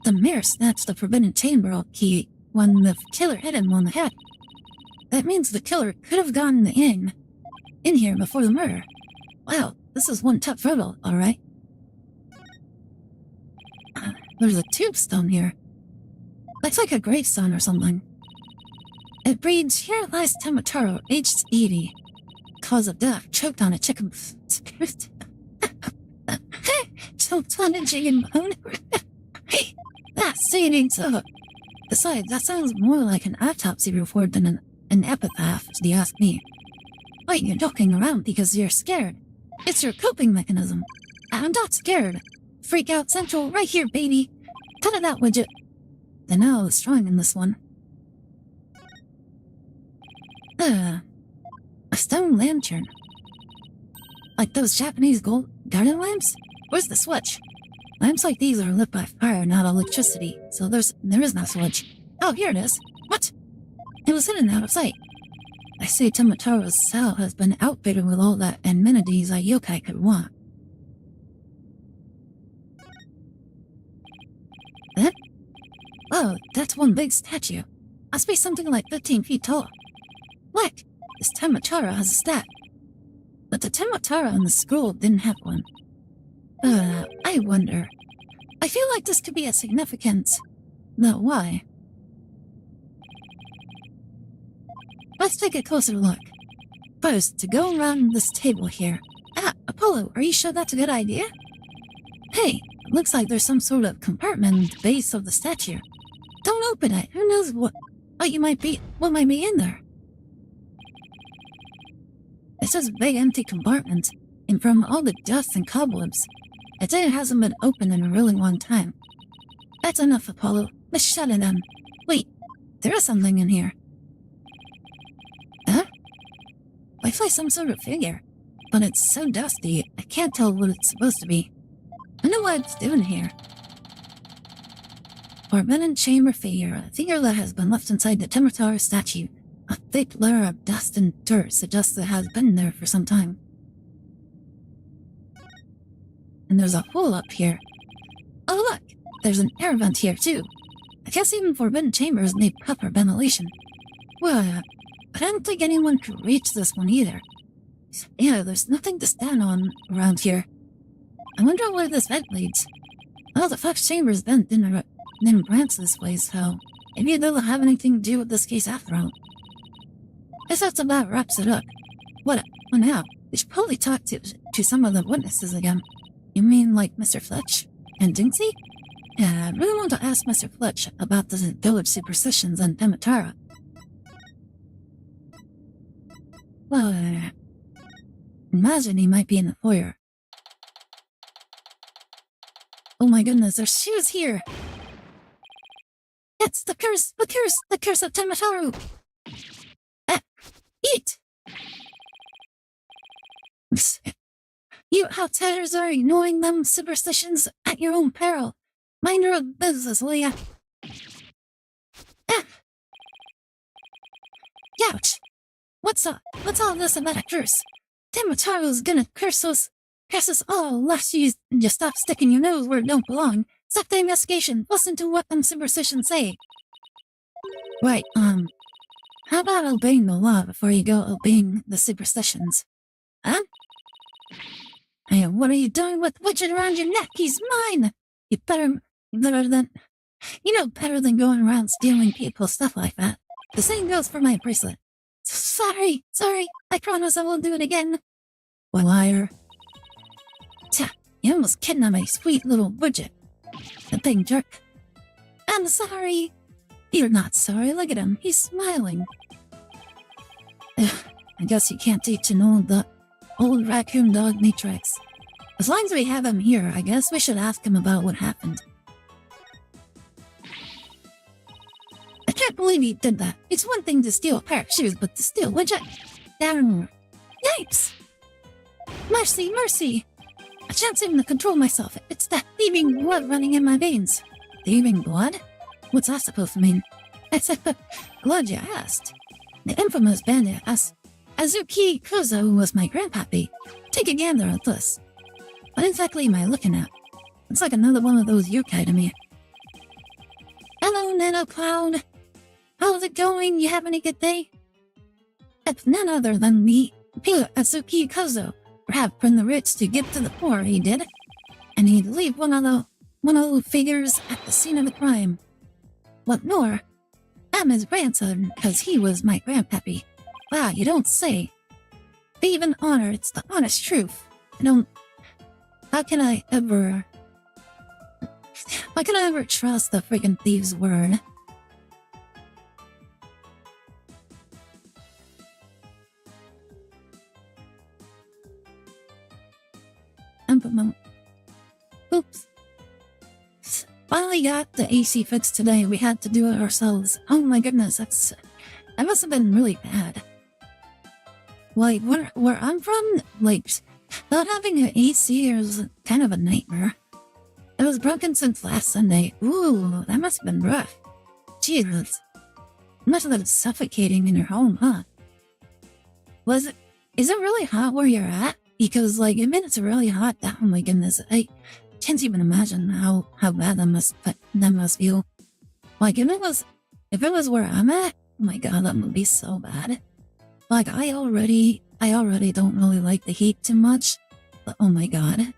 The mirror snatched the Forbidden Chamber key when the killer hit him on the head. That means the killer could have gotten in here before the murder. Wow, this is one tough riddle, alright? There's a tombstone here. Looks like a gravestone or something. It reads, "Here lies Temataro, aged 80. Cause of death, choked on a chicken... choked on a chicken bone." That's saying so. Besides, that sounds more like an autopsy report than an epitaph, if you ask me. Wait, you're joking around because you're scared. It's your coping mechanism. I'm not scared. Freak out central right here, baby. Cut it out, widget. The now is strong in this one. A stone lantern. Like those Japanese gold garden lamps? Where's the switch? Lamps like these are lit by fire, not electricity, so there is no switch. Oh, here it is. What? It was hidden out of sight. I say Temataro's cell has been outfitted with all the amenities a yokai could want. That? Oh, that's one big statue. Must be something like 15 feet tall. Look, this Temataro has a staff. But the Temataro on the scroll didn't have one. I wonder. I feel like this could be a significant... No, why? Let's take a closer look. First, to go around this table here. Apollo, are you sure that's a good idea? Hey, it looks like there's some sort of compartment at the base of the statue. Don't open it. Who knows what might be in there? It's just a big empty compartment, and from all the dust and cobwebs, I'd say it hasn't been open in a really long time. That's enough, Apollo. Let's shut it down. Wait, there is something in here. Huh? I feel some sort of figure, but it's so dusty, I can't tell what it's supposed to be. I know what it's doing here. Forbidden chamber figure, a figure that has been left inside the Timotaro statue. A thick layer of dust and dirt suggests it has been there for some time. And there's a hole up here. Oh look, there's an air vent here too. I guess even forbidden chambers need proper ventilation. Well, I don't think anyone could reach this one either. Yeah, there's nothing to stand on around here. I wonder where this vent leads. Oh, the Fox Chambers vent didn't branch this way, so maybe they'll have anything to do with this case after all. Guess that's about wraps it up. What now? We should probably talk to some of the witnesses again. You mean like Mr. Fletch and Dinksy? Yeah, I really want to ask Mr. Fletch about the village superstitions and Demetara. Well, imagine he might be in the foyer. Oh my goodness, there's shoes here! It's the curse of Temetaru! Eat! You outsiders are ignoring them superstitions at your own peril. Mind your own business, will ya? Ouch! What's all this about a curse? Temetaru's gonna curse us all unless you just stop sticking your nose where it don't belong. Stop the investigation. Listen to what them superstitions say. Right, how about obeying the law before you go obeying the superstitions? Huh? Hey, what are you doing with widget around your neck? He's mine! You know better than going around stealing people's stuff like that. The same goes for my bracelet. Sorry, I promise I won't do it again. Well, liar. You almost kidnapped my sweet little widget. The big jerk. I'm sorry. You're not sorry, look at him, he's smiling. I guess you can't teach an old raccoon dog new tricks. As long as we have him here, I guess we should ask him about what happened. I can't believe he did that. It's one thing to steal a pair of shoes, but to steal widget? Down. Yikes! Mercy! I can't seem to control myself. It's that thieving blood running in my veins. Thieving blood? What's that supposed to mean? Glad you asked. The infamous bandit Azuki Kuzo was my grandpappy. Take a gander at this. What exactly am I looking at? It's like another one of those yokai to me. Hello, Nano Cloud. How's it going? You having a good day? It's none other than me, Azuki Kuzo. Perhaps from the rich to give to the poor, he did. And he'd leave one of the figures at the scene of the crime. What more? I'm his grandson, because he was my grandpappy. Wow, you don't say. Thief and honor, it's the honest truth. How can I ever trust the friggin' thief's word? Oops. Finally got the AC fixed today. We had to do it ourselves. Oh my goodness, that must have been really bad. Like, where I'm from, like, not having an AC is kind of a nightmare. It was broken since last Sunday. Ooh, that must have been rough. Jesus. Must have been suffocating in your home, huh? Is it really hot where you're at? Because, like, I mean, it's really hot. Oh my goodness. I can't even imagine how bad that must feel. Like, if it was where I'm at, oh my god, that would be so bad. Like, I already don't really like the heat too much. But oh my god.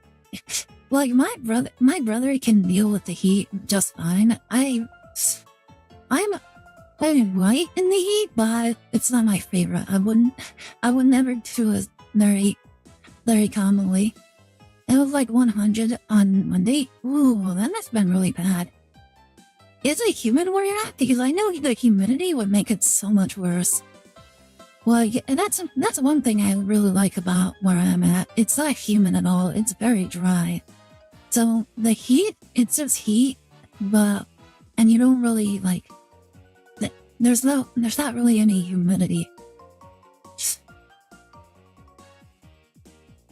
Like, my brother can deal with the heat just fine. I'm white in the heat, but it's not my favorite. I would never do it very commonly. It was like 100 on Monday. Ooh, that must have been really bad. Is it humid where you're at? Because I know the humidity would make it so much worse. Well, yeah, that's one thing I really like about where I'm at. It's not humid at all. It's very dry. So the heat, it's just heat, and you don't really there's not really any humidity.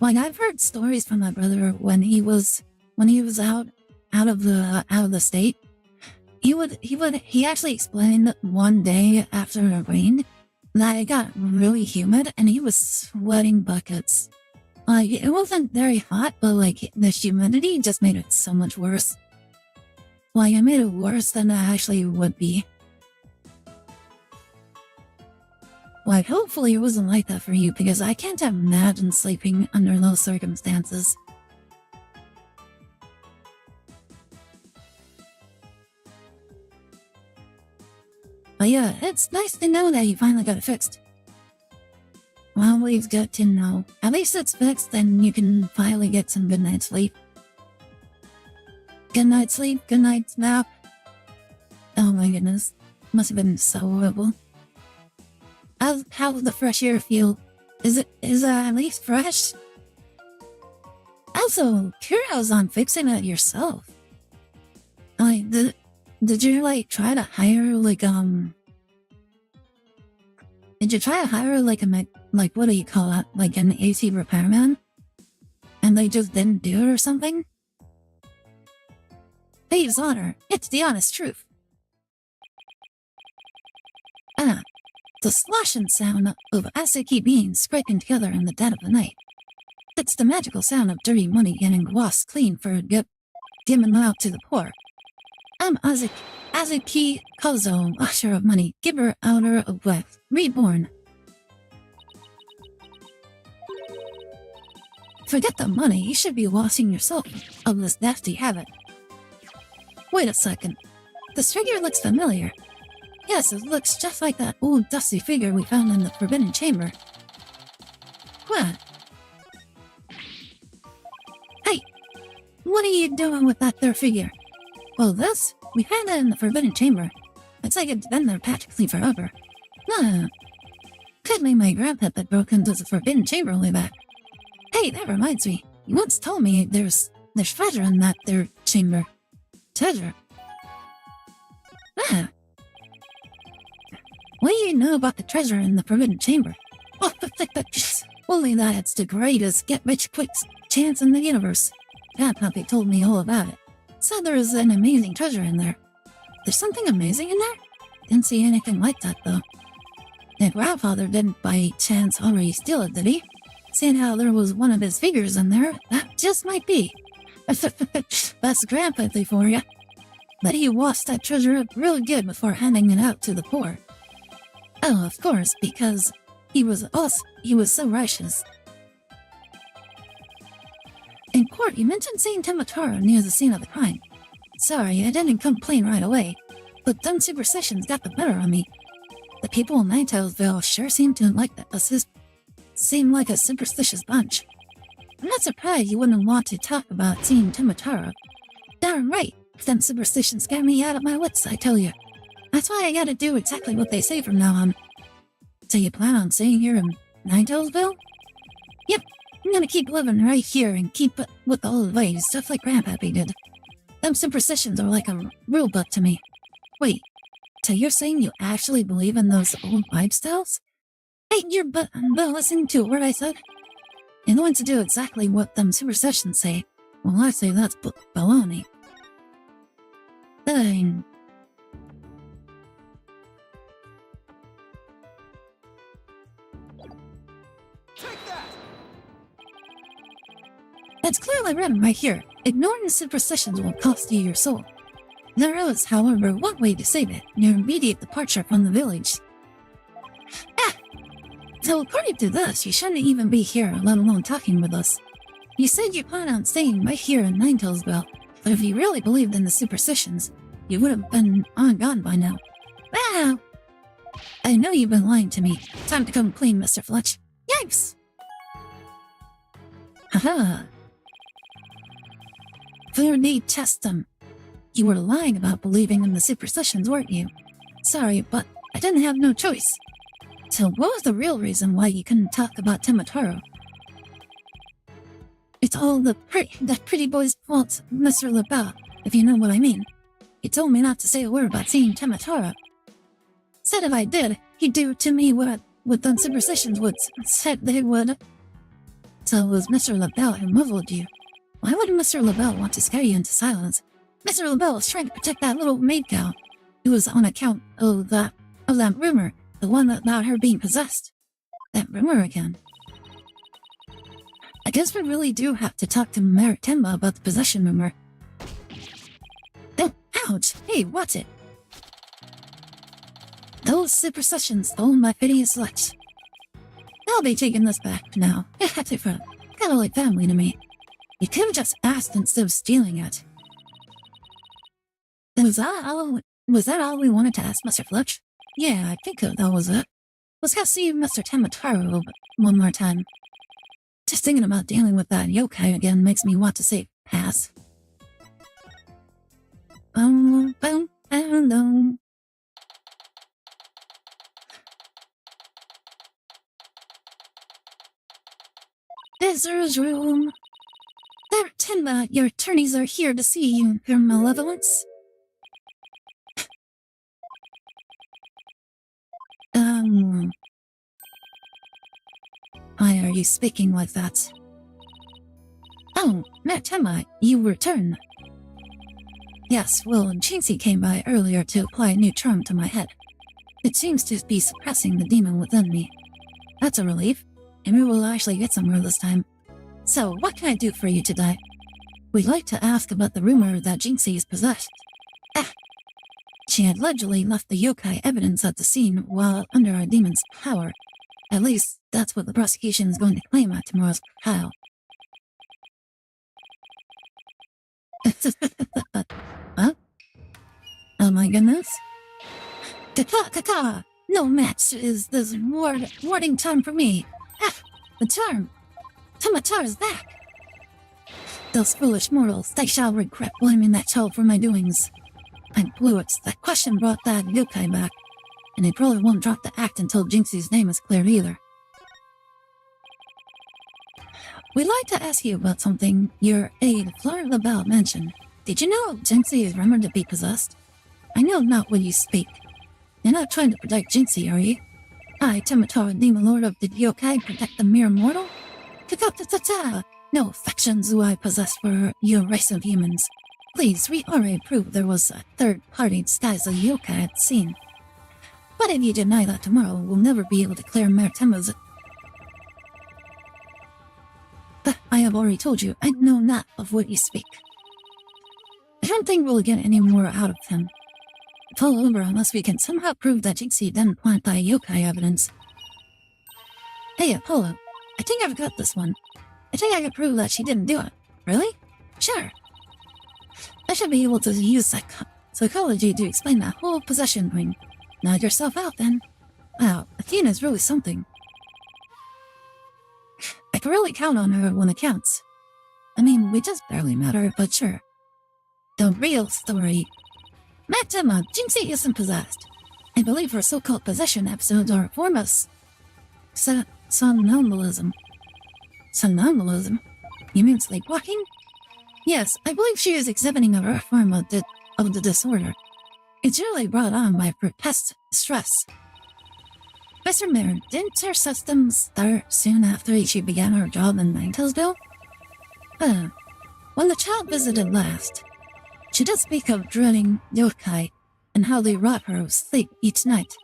Like, I've heard stories from my brother when he was out of the state. He actually explained one day after it rained that it got really humid and he was sweating buckets. Like, it wasn't very hot, but like the humidity just made it so much worse. Like, it made it worse than it actually would be. Like, hopefully it wasn't like that for you, because I can't imagine sleeping under those circumstances. But yeah, it's nice to know that you finally got it fixed. Well, we've got to know. At least it's fixed, and you can finally get some good night's sleep. Good night's sleep, good night's nap. Oh my goodness. Must have been so horrible. How does the fresh air feel? Is it at least fresh? Also, kudos on fixing it yourself. Like, did you try to hire Did you try to hire what do you call it? Like an AC repairman? And they just didn't do it or something? Thieves' honor, it's the honest truth. The sloshing sound of Asaki beans scraping together in the dead of the night. It's the magical sound of dirty money getting washed clean for giving out to the poor. I'm Azuki Kozo, usher of money, giver, outer of wealth, reborn. Forget the money, you should be washing yourself of this nasty habit. Wait a second. This figure looks familiar. Yes, it looks just like that old dusty figure we found in the Forbidden Chamber. What? Hey! What are you doing with that there figure? Well, we found it in the Forbidden Chamber. It's like it's been there practically forever. No. Could be my grandpa that broke into the Forbidden Chamber way back. Hey, that reminds me. You once told me there's treasure in that there chamber. Treasure? Ah. What do you know about the treasure in the Forbidden Chamber? Oh, only that it's the greatest get-rich-quick chance in the universe. Grandpappy told me all about it. Said there is an amazing treasure in there. There's something amazing in there? Didn't see anything like that, though. And grandfather didn't by chance already steal it, did he? Seeing how there was one of his figures in there, that just might be. That's grandpappy for you. But he washed that treasure up real good before handing it out to the poor. Oh, of course, because he was so righteous. In court, you mentioned seeing Timotaro near the scene of the crime. Sorry, I didn't complain right away, but dumb superstitions got the better of me. The people in Nightowsville sure seem to seem like a superstitious bunch. I'm not surprised you wouldn't want to talk about seeing Timotaro. Darn right, them superstitions scare me out of my wits, I tell you. That's why I gotta do exactly what they say from now on. So you plan on staying here in Nightowsville? Yep, I'm gonna keep living right here and keep it with the old ways, stuff like Grandpappy did. Them superstitions are like a rule book to me. Wait, so you're saying you actually believe in those old lifestyles? Hey, you're listening to what I said? You're going to do exactly what them superstitions say. Well, I say that's baloney. Then... That's clearly written right here. Ignoring the superstitions will cost you your soul. There is, however, one way to save it, your immediate departure from the village. Ah! So according to this, you shouldn't even be here, let alone talking with us. You said you plan on staying right here in Ninetales, but if you really believed in the superstitions, you would have been gone by now. Wow! I know you've been lying to me. Time to come clean, Mr. Fletch. Yikes! Haha! Fair need test them. You were lying about believing in the superstitions, weren't you? Sorry, but I didn't have no choice. So what was the real reason why you couldn't talk about Timotaro? It's all that pretty boy's fault, Mr. LaBelle, if you know what I mean. He told me not to say a word about seeing Tamatara. Said if I did, he'd do to me what the superstitions said they would. So it was Mr. LaBelle who muzzled you. Why would Mr. LaBelle want to scare you into silence? Mr. LaBelle was trying to protect that little maid gal. It was on account of that rumor, the one about her being possessed. That rumor again. I guess we really do have to talk to Maritemba about the possession rumor. Oh, ouch! Hey, what's it? Those superstitions stole my hideous light. I'll be taking this back now. It had to for kind of like family to me. You could have just asked instead of stealing it. Was that all we wanted to ask Mr. Fletch? Yeah, I think that was it. Let's go see Mr. Tamataro one more time. Just thinking about dealing with that yokai again makes me want to say pass. Boom, boom, boom, boom. Visitor's room. Maritemba, your attorneys are here to see you, Your Malevolence. Why are you speaking like that? Oh, Maritemba, you return. Yes, well, Jinxie came by earlier to apply a new charm to my head. It seems to be suppressing the demon within me. That's a relief. Maybe we'll actually get somewhere this time. So, what can I do for you today? We'd like to ask about the rumor that Jinxie is possessed. She had allegedly left the yokai evidence at the scene while under our demon's power. At least, that's what the prosecution is going to claim at tomorrow's trial. Huh? Oh my goodness. Kaka! No match is this warding time for me. The charm! Tamatara's back! Those foolish mortals, they shall regret blaming that child for my doings. I blew it. That question brought that yokai back. And they probably won't drop the act until Jinxie's name is cleared either. We'd like to ask you about something your aide, Fleur LaBelle, mentioned. Did you know Jinxie is rumored to be possessed? I know not when you speak. You're not trying to protect Jinxie, are you? I, Tamatara, Demon Lord of the Yokai, protect the mere mortal? Kakata! No affections do I possess for your race of humans. Please, we already proved there was a third-party disguised as a yokai at the scene. But if you deny that tomorrow, we'll never be able to clear Maritemba's. But I have already told you, I know not of what you speak. I don't think we'll get any more out of him. It's all over unless we can somehow prove that Jinxie didn't plant that yokai evidence. Hey, Apollo, I think I've got this one. I think I can prove that she didn't do it. Really? Sure. I should be able to use psychology to explain that whole possession thing. Nod yourself out, then. Wow, Athena's really something. I can really count on her when it counts. I mean, we just barely met her, but sure. The real story. Maritemba, Jinxie isn't possessed. I believe her so-called possession episodes are a form of somnambulism. Somnambulism? You mean sleepwalking? Yes, I believe she is exhibiting a rare form of the disorder. It's usually brought on by repressed stress. Mr. Mayor, didn't her systems start soon after she began her job in Ninetales? When the child visited last, she did speak of dreading yokai and how they rob her of sleep each night.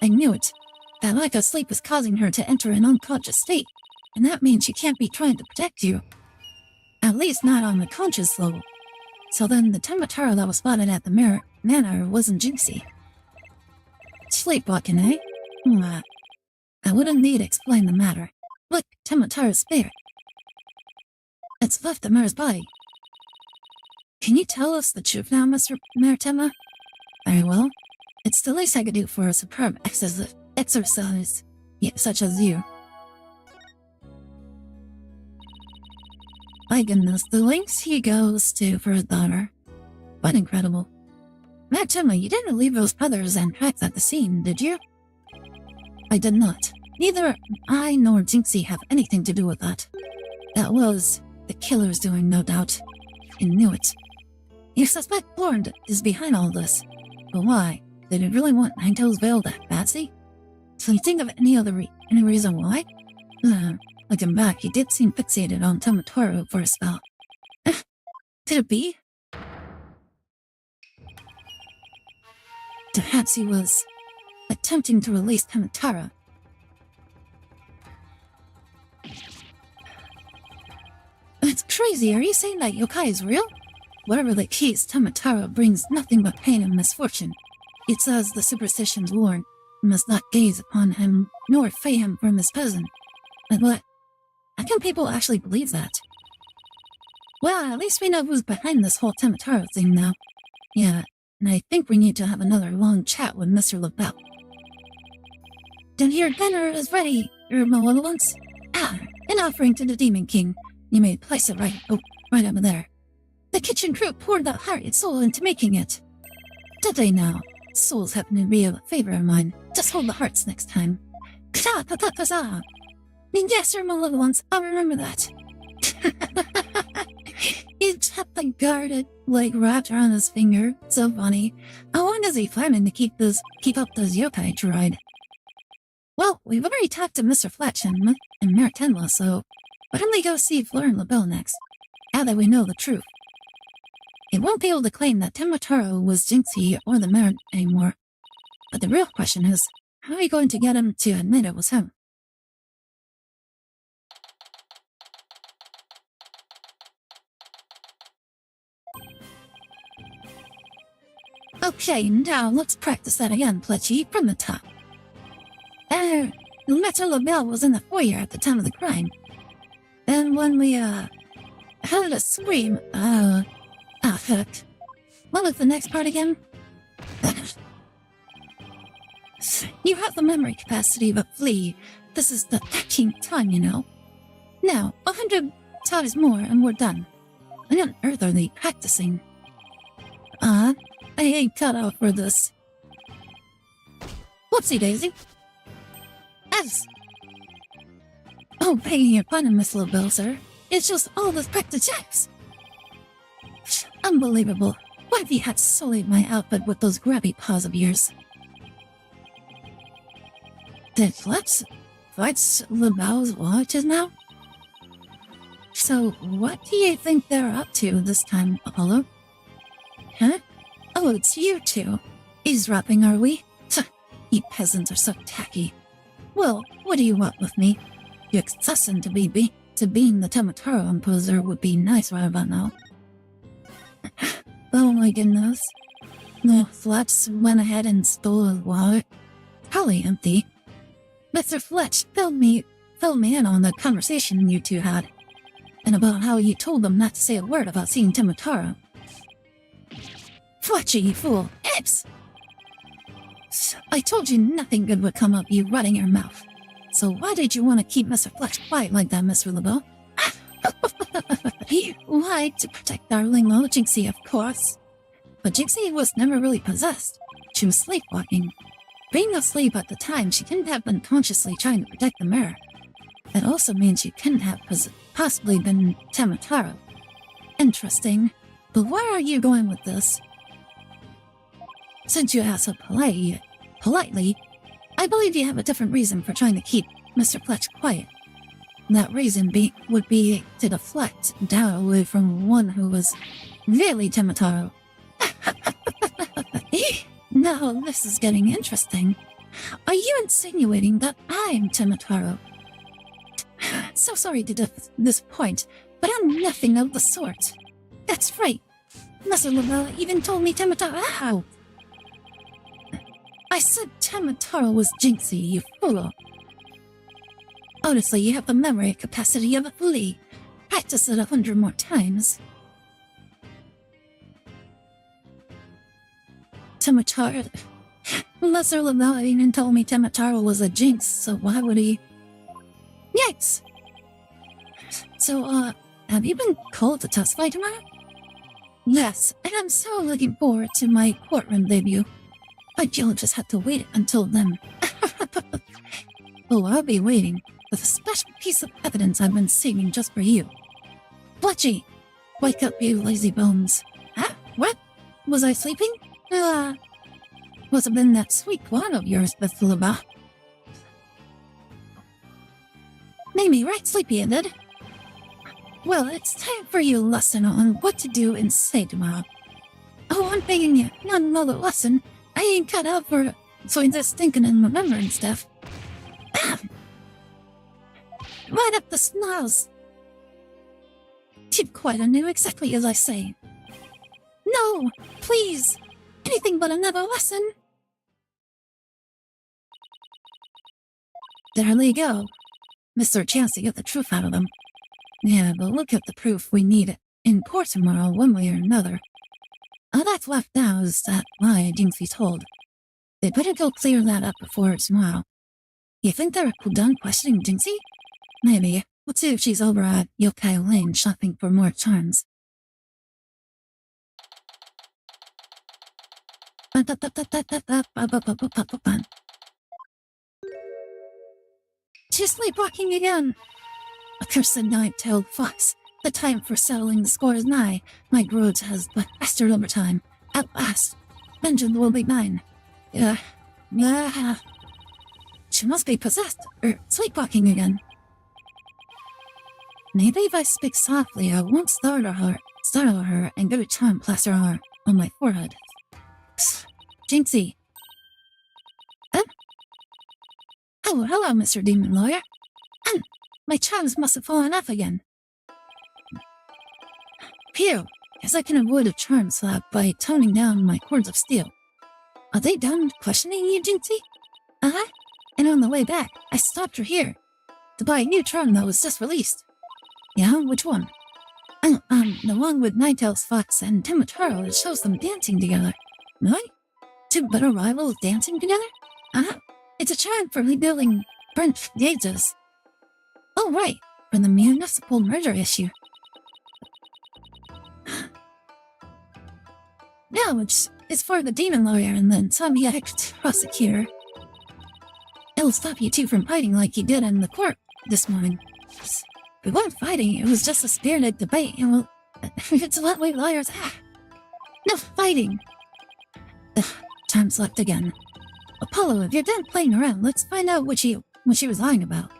I knew it. That lack of sleep is causing her to enter an unconscious state, and that means she can't be trying to protect you. At least not on the conscious level. So then the Tamatara that was spotted at the manor wasn't Jinxie. Sleepwalking, eh? I wouldn't need to explain the matter. Look, Tamatara's spirit. It's left the mayor's body. Can you tell us the truth now, Mr. Maritemba? Very well. It's the least I could do for a superb exercise such as you. My goodness, the lengths he goes to for his daughter. Quite incredible. Maritemba, you didn't leave those feathers and tracks at the scene, did you? I did not. Neither I nor Jinxie have anything to do with that. That was the killer's doing, no doubt. I knew it. You suspect Blorn is behind all this. But why? Did he really want Ninetales Vale that badsy? So you think of any reason why? Looking back, he did seem fixated on Tomotaru for a spell. Could it be? Perhaps he was attempting to release Tomotaru. It's crazy, are you saying that yokai is real? Whatever the case, Tomotaru brings nothing but pain and misfortune. It says the superstitions warn, you must not gaze upon him, nor fey him from his peasant. But what? How can people actually believe that? Well, at least we know who's behind this whole Tomotaru thing now. Yeah, and I think we need to have another long chat with Mr. LaBelle. Then your dinner is ready, your malevolence. An offering to the Demon King. You may place it right over there. The kitchen crew poured their heart and soul into making it. Did they now? Souls happen to be a favorite of mine. Just hold the hearts next time. Yes, your malevolence, I'll remember that. He had the guarded leg wrapped around his finger. So funny. How long is he planning to keep up this yokai ride? Well, we've already talked to Mr. Fletch and Maritenla, so why don't we go see Fleur and LaBelle next? Now that we know the truth. It won't be able to claim that Tomotaru was Jinxie or the Merit anymore. But the real question is, how are you going to get him to admit it was him? Okay, now let's practice that again, Pletchy, from the top. Mr. LaBelle was in the foyer at the time of the crime. And when we, heard a scream, heck. What was the next part again? You have the memory capacity of a flea. This is the 13th time, you know. Now, 100 times more and we're done. What on earth are they practicing? I ain't cut out for this. Whoopsie daisy. Yes. Oh, begging your pardon, Miss LaBelle, sir. It's just all those practice jacks. Unbelievable. What if you had sullied my outfit with those grabby paws of yours? Did Fletch LaBelle's watches now? So, what do you think they're up to this time, Apollo? Huh? Oh, it's you two. Eavesdropping, are we? You peasants are so tacky. Well, what do you want with me? Your accession to being the Tomotaru imposer would be nice right about now. Oh my goodness. No, Fletch went ahead and stole his wallet. Probably empty. Mr. Fletch filled me in on the conversation you two had, and about how you told them not to say a word about seeing Tomotaru. Fletchy, you fool! Ips! I told you nothing good would come of you running your mouth. So why did you want to keep Mr. Fletch quiet like that, Mr. LaBelle? Why, to protect darling little Jinxie, of course. But Jinxie was never really possessed. She was sleepwalking. Being asleep at the time, she couldn't have been consciously trying to protect the mirror. That also means she couldn't have possibly been Tomotaru. Interesting. But where are you going with this? Since you asked so politely, I believe you have a different reason for trying to keep Mr. Fletch quiet. That reason would be to deflect doubt away from one who was really Tomotaru. Now this is getting interesting. Are you insinuating that I'm Tomotaru? So sorry to disappoint, but I'm nothing of the sort. That's right. Mr. LaBelle even told me Tomotaru. Ow! I said Tomotaru was Jinxie, you fool. Honestly, you have the memory capacity of a flea. Practice it 100 more times. Tomotaru... Mr. LaBelle even told me Tomotaru was a jinx, so why would he... Yikes! So, have you been called to testify tomorrow? Yes, and I'm so looking forward to my courtroom debut. But you'll just have to wait until then. Oh, I'll be waiting with a special piece of evidence I've been saving just for you. Fletchy! Wake up, you lazy bones. Huh? What? Was I sleeping? Must have been that sweet one of yours, Bethelaba. Made me right sleepy, it did. Well, it's time for you lesson on what to do and say tomorrow. Oh, I'm begging you, not another lesson. I ain't cut out for so I'm just thinking and remembering stuff. Right up the snarls. Keep quiet, I knew exactly as I say. No, please. Anything but another lesson. There they go. Missed our chance to get the truth out of them. Yeah, but look at the proof we need in court tomorrow one way or another. All that's left now is that lie Jinxie told. They better go clear that up before tomorrow. You think they're done questioning Jinxie? Maybe. We'll see if she's over at Yokai Lane shopping for more charms. She's sleepwalking again. Accursed nine-tailed fox. The time for settling the score is nigh. My grudge has but Astor overtime. At last, vengeance will be mine. She must be possessed, or sleepwalking again. Maybe if I speak softly, I won't startle her and get a charm plaster on my forehead. Jinxie. Oh, hello, Mr. Demon Lawyer. My charms must have fallen off again. Phew, guess I can avoid a charm slap by toning down my cords of steel. Are they done questioning you, Jinxie? Uh-huh. And on the way back, I stopped her here to buy a new charm that was just released. Yeah, which one? The one with Ninetales Fox and Timotaro that shows them dancing together. Really? Two bitter rivals dancing together? Uh-huh. It's a charm for rebuilding burnt gauges. Oh, right. For the municipal murder issue. No, it's for the demon lawyer and the subject prosecutor. It'll stop you two from fighting like you did in the court this morning. We weren't fighting, it was just a spirited debate, and well, it's what we lawyers have. No fighting. Time slept again. Apollo, if you're done playing around, let's find out what she was lying about.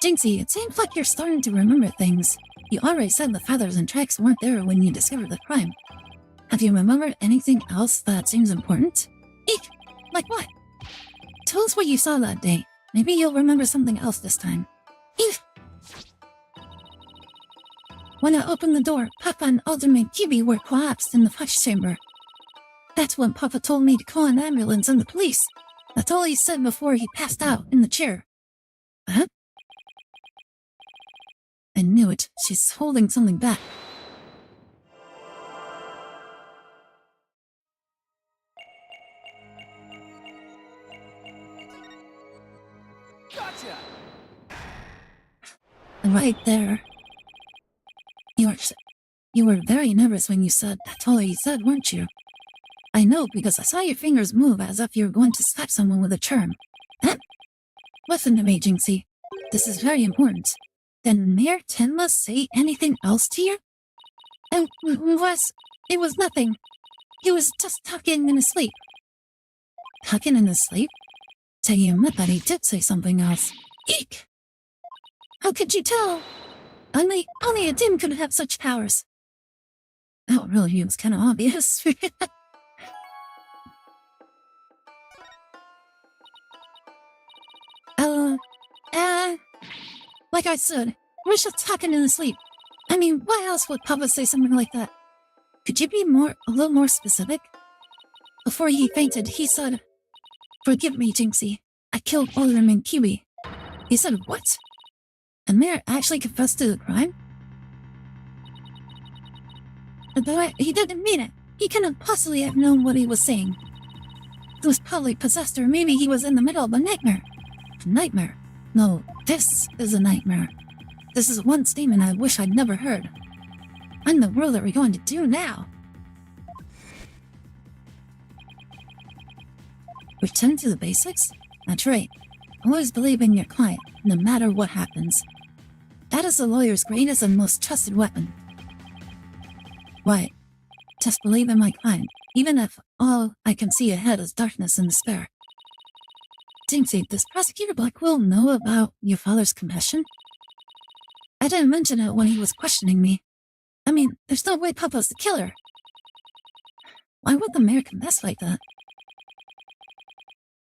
Jinxie, it seems like you're starting to remember things. You already said the feathers and tracks weren't there when you discovered the crime. Have you remembered anything else that seems important? Eek! Like what? Tell us what you saw that day. Maybe you'll remember something else this time. Eek! When I opened the door, Papa and Alderman Kibi were collapsed in the flesh chamber. That's when Papa told me to call an ambulance and the police. That's all he said before he passed out in the chair. Huh? I knew it. She's holding something back. Gotcha! Right there. You were very nervous when you said that's all he said, weren't you? I know, because I saw your fingers move as if you were going to slap someone with a charm. Listen to me, Jinxie. This is very important. Did Mayor Tenma say anything else to you? It was nothing. He was just talking in his sleep. Talking in his sleep? Tell you admit that he did say something else. Eek! How could you tell? Only a dim could have such powers. Oh, really, it was kind of obvious. Like I said, we're just talking in the sleep. I mean, why else would Papa say something like that? Could you be a little more specific? Before he fainted, he said, "Forgive me, Jinxie. I killed Alderman Kiwi." He said, what? And Mayor actually confessed to the crime? But he didn't mean it. He couldn't possibly have known what he was saying. He was probably possessed, or maybe he was in the middle of a nightmare. A nightmare? No, this is a nightmare. This is one statement I wish I'd never heard. What in the world are we going to do now? Return to the basics? That's right. Always believe in your client, no matter what happens. That is the lawyer's greatest and most trusted weapon. Why? Just believe in my client, even if all I can see ahead is darkness and despair. Jinxie, does Prosecutor Blackwell know about your father's confession? I didn't mention it when he was questioning me. I mean, there's no way Papa's the killer. Why would the mayor confess like that?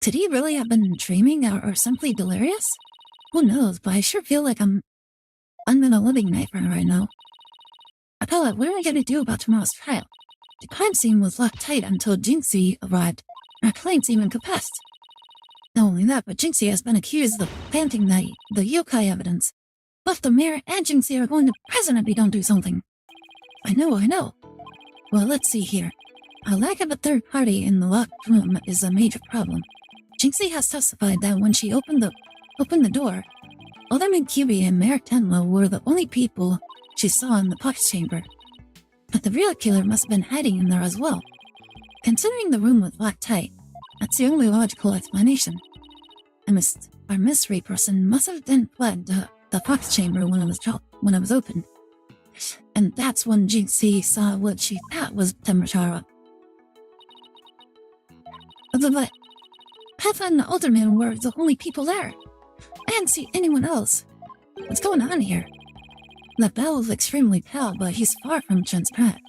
Could he really have been dreaming or simply delirious? Who knows, but I sure feel like I'm in a living nightmare right now. Apella, what are we going to do about tomorrow's trial? The crime scene was locked tight until Jinxie arrived. Our clients even confessed. Not only that, but Jinxie has been accused of planting the yokai evidence. Both the mayor and Jinxie are going to prison if we don't do something. I know. Well, let's see here. A lack of a third party in the locked room is a major problem. Jinxie has testified that when she opened the door, Alderman Cuby and Mayor Tenlo were the only people she saw in the pocket chamber. But the real killer must have been hiding in there as well. Considering the room was locked tight, that's the only logical explanation. Our mystery person must have then fled the pocket chamber when it was opened. And that's when Jinxie saw what she thought was Temachara. But Peppa and the Alderman were the only people there. I didn't see anyone else. What's going on here? LaBelle is extremely pale, but he's far from transparent.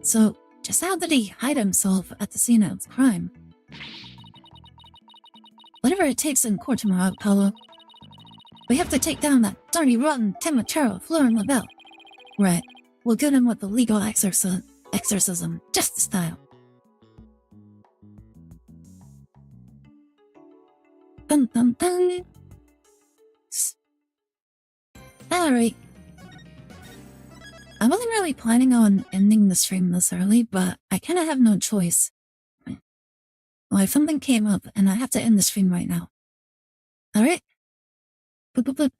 So, just how did he hide himself at the scene of the crime? Whatever it takes in court tomorrow, Apollo. We have to take down that dirty, rotten Temacharo, Fleur, and LaBelle. Right. We'll get him with the legal exorcism, justice style. Dun dun dun. Alright. I wasn't really planning on ending the stream this early, but I kinda have no choice. Well, something came up, and I have to end the stream right now. Alright? Boop boop boop.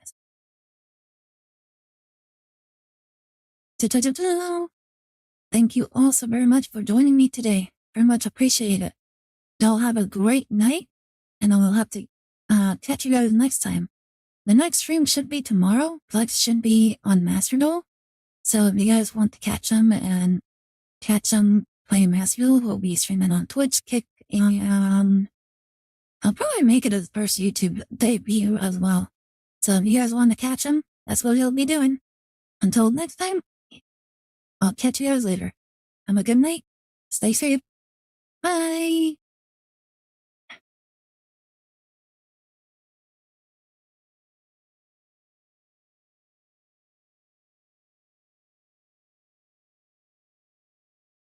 Thank you all so very much for joining me today. Very much appreciate it. Y'all have a great night, and I will have to catch you guys next time. The next stream should be tomorrow. Flex should be on Master Duel. So if you guys want to catch them playing Master Duel, we'll be streaming on Twitch, Kick, and I'll probably make it his first YouTube debut as well. So if you guys want to catch him, that's what he'll be doing. Until next time, I'll catch you guys later. Have a good night. Stay safe. Bye.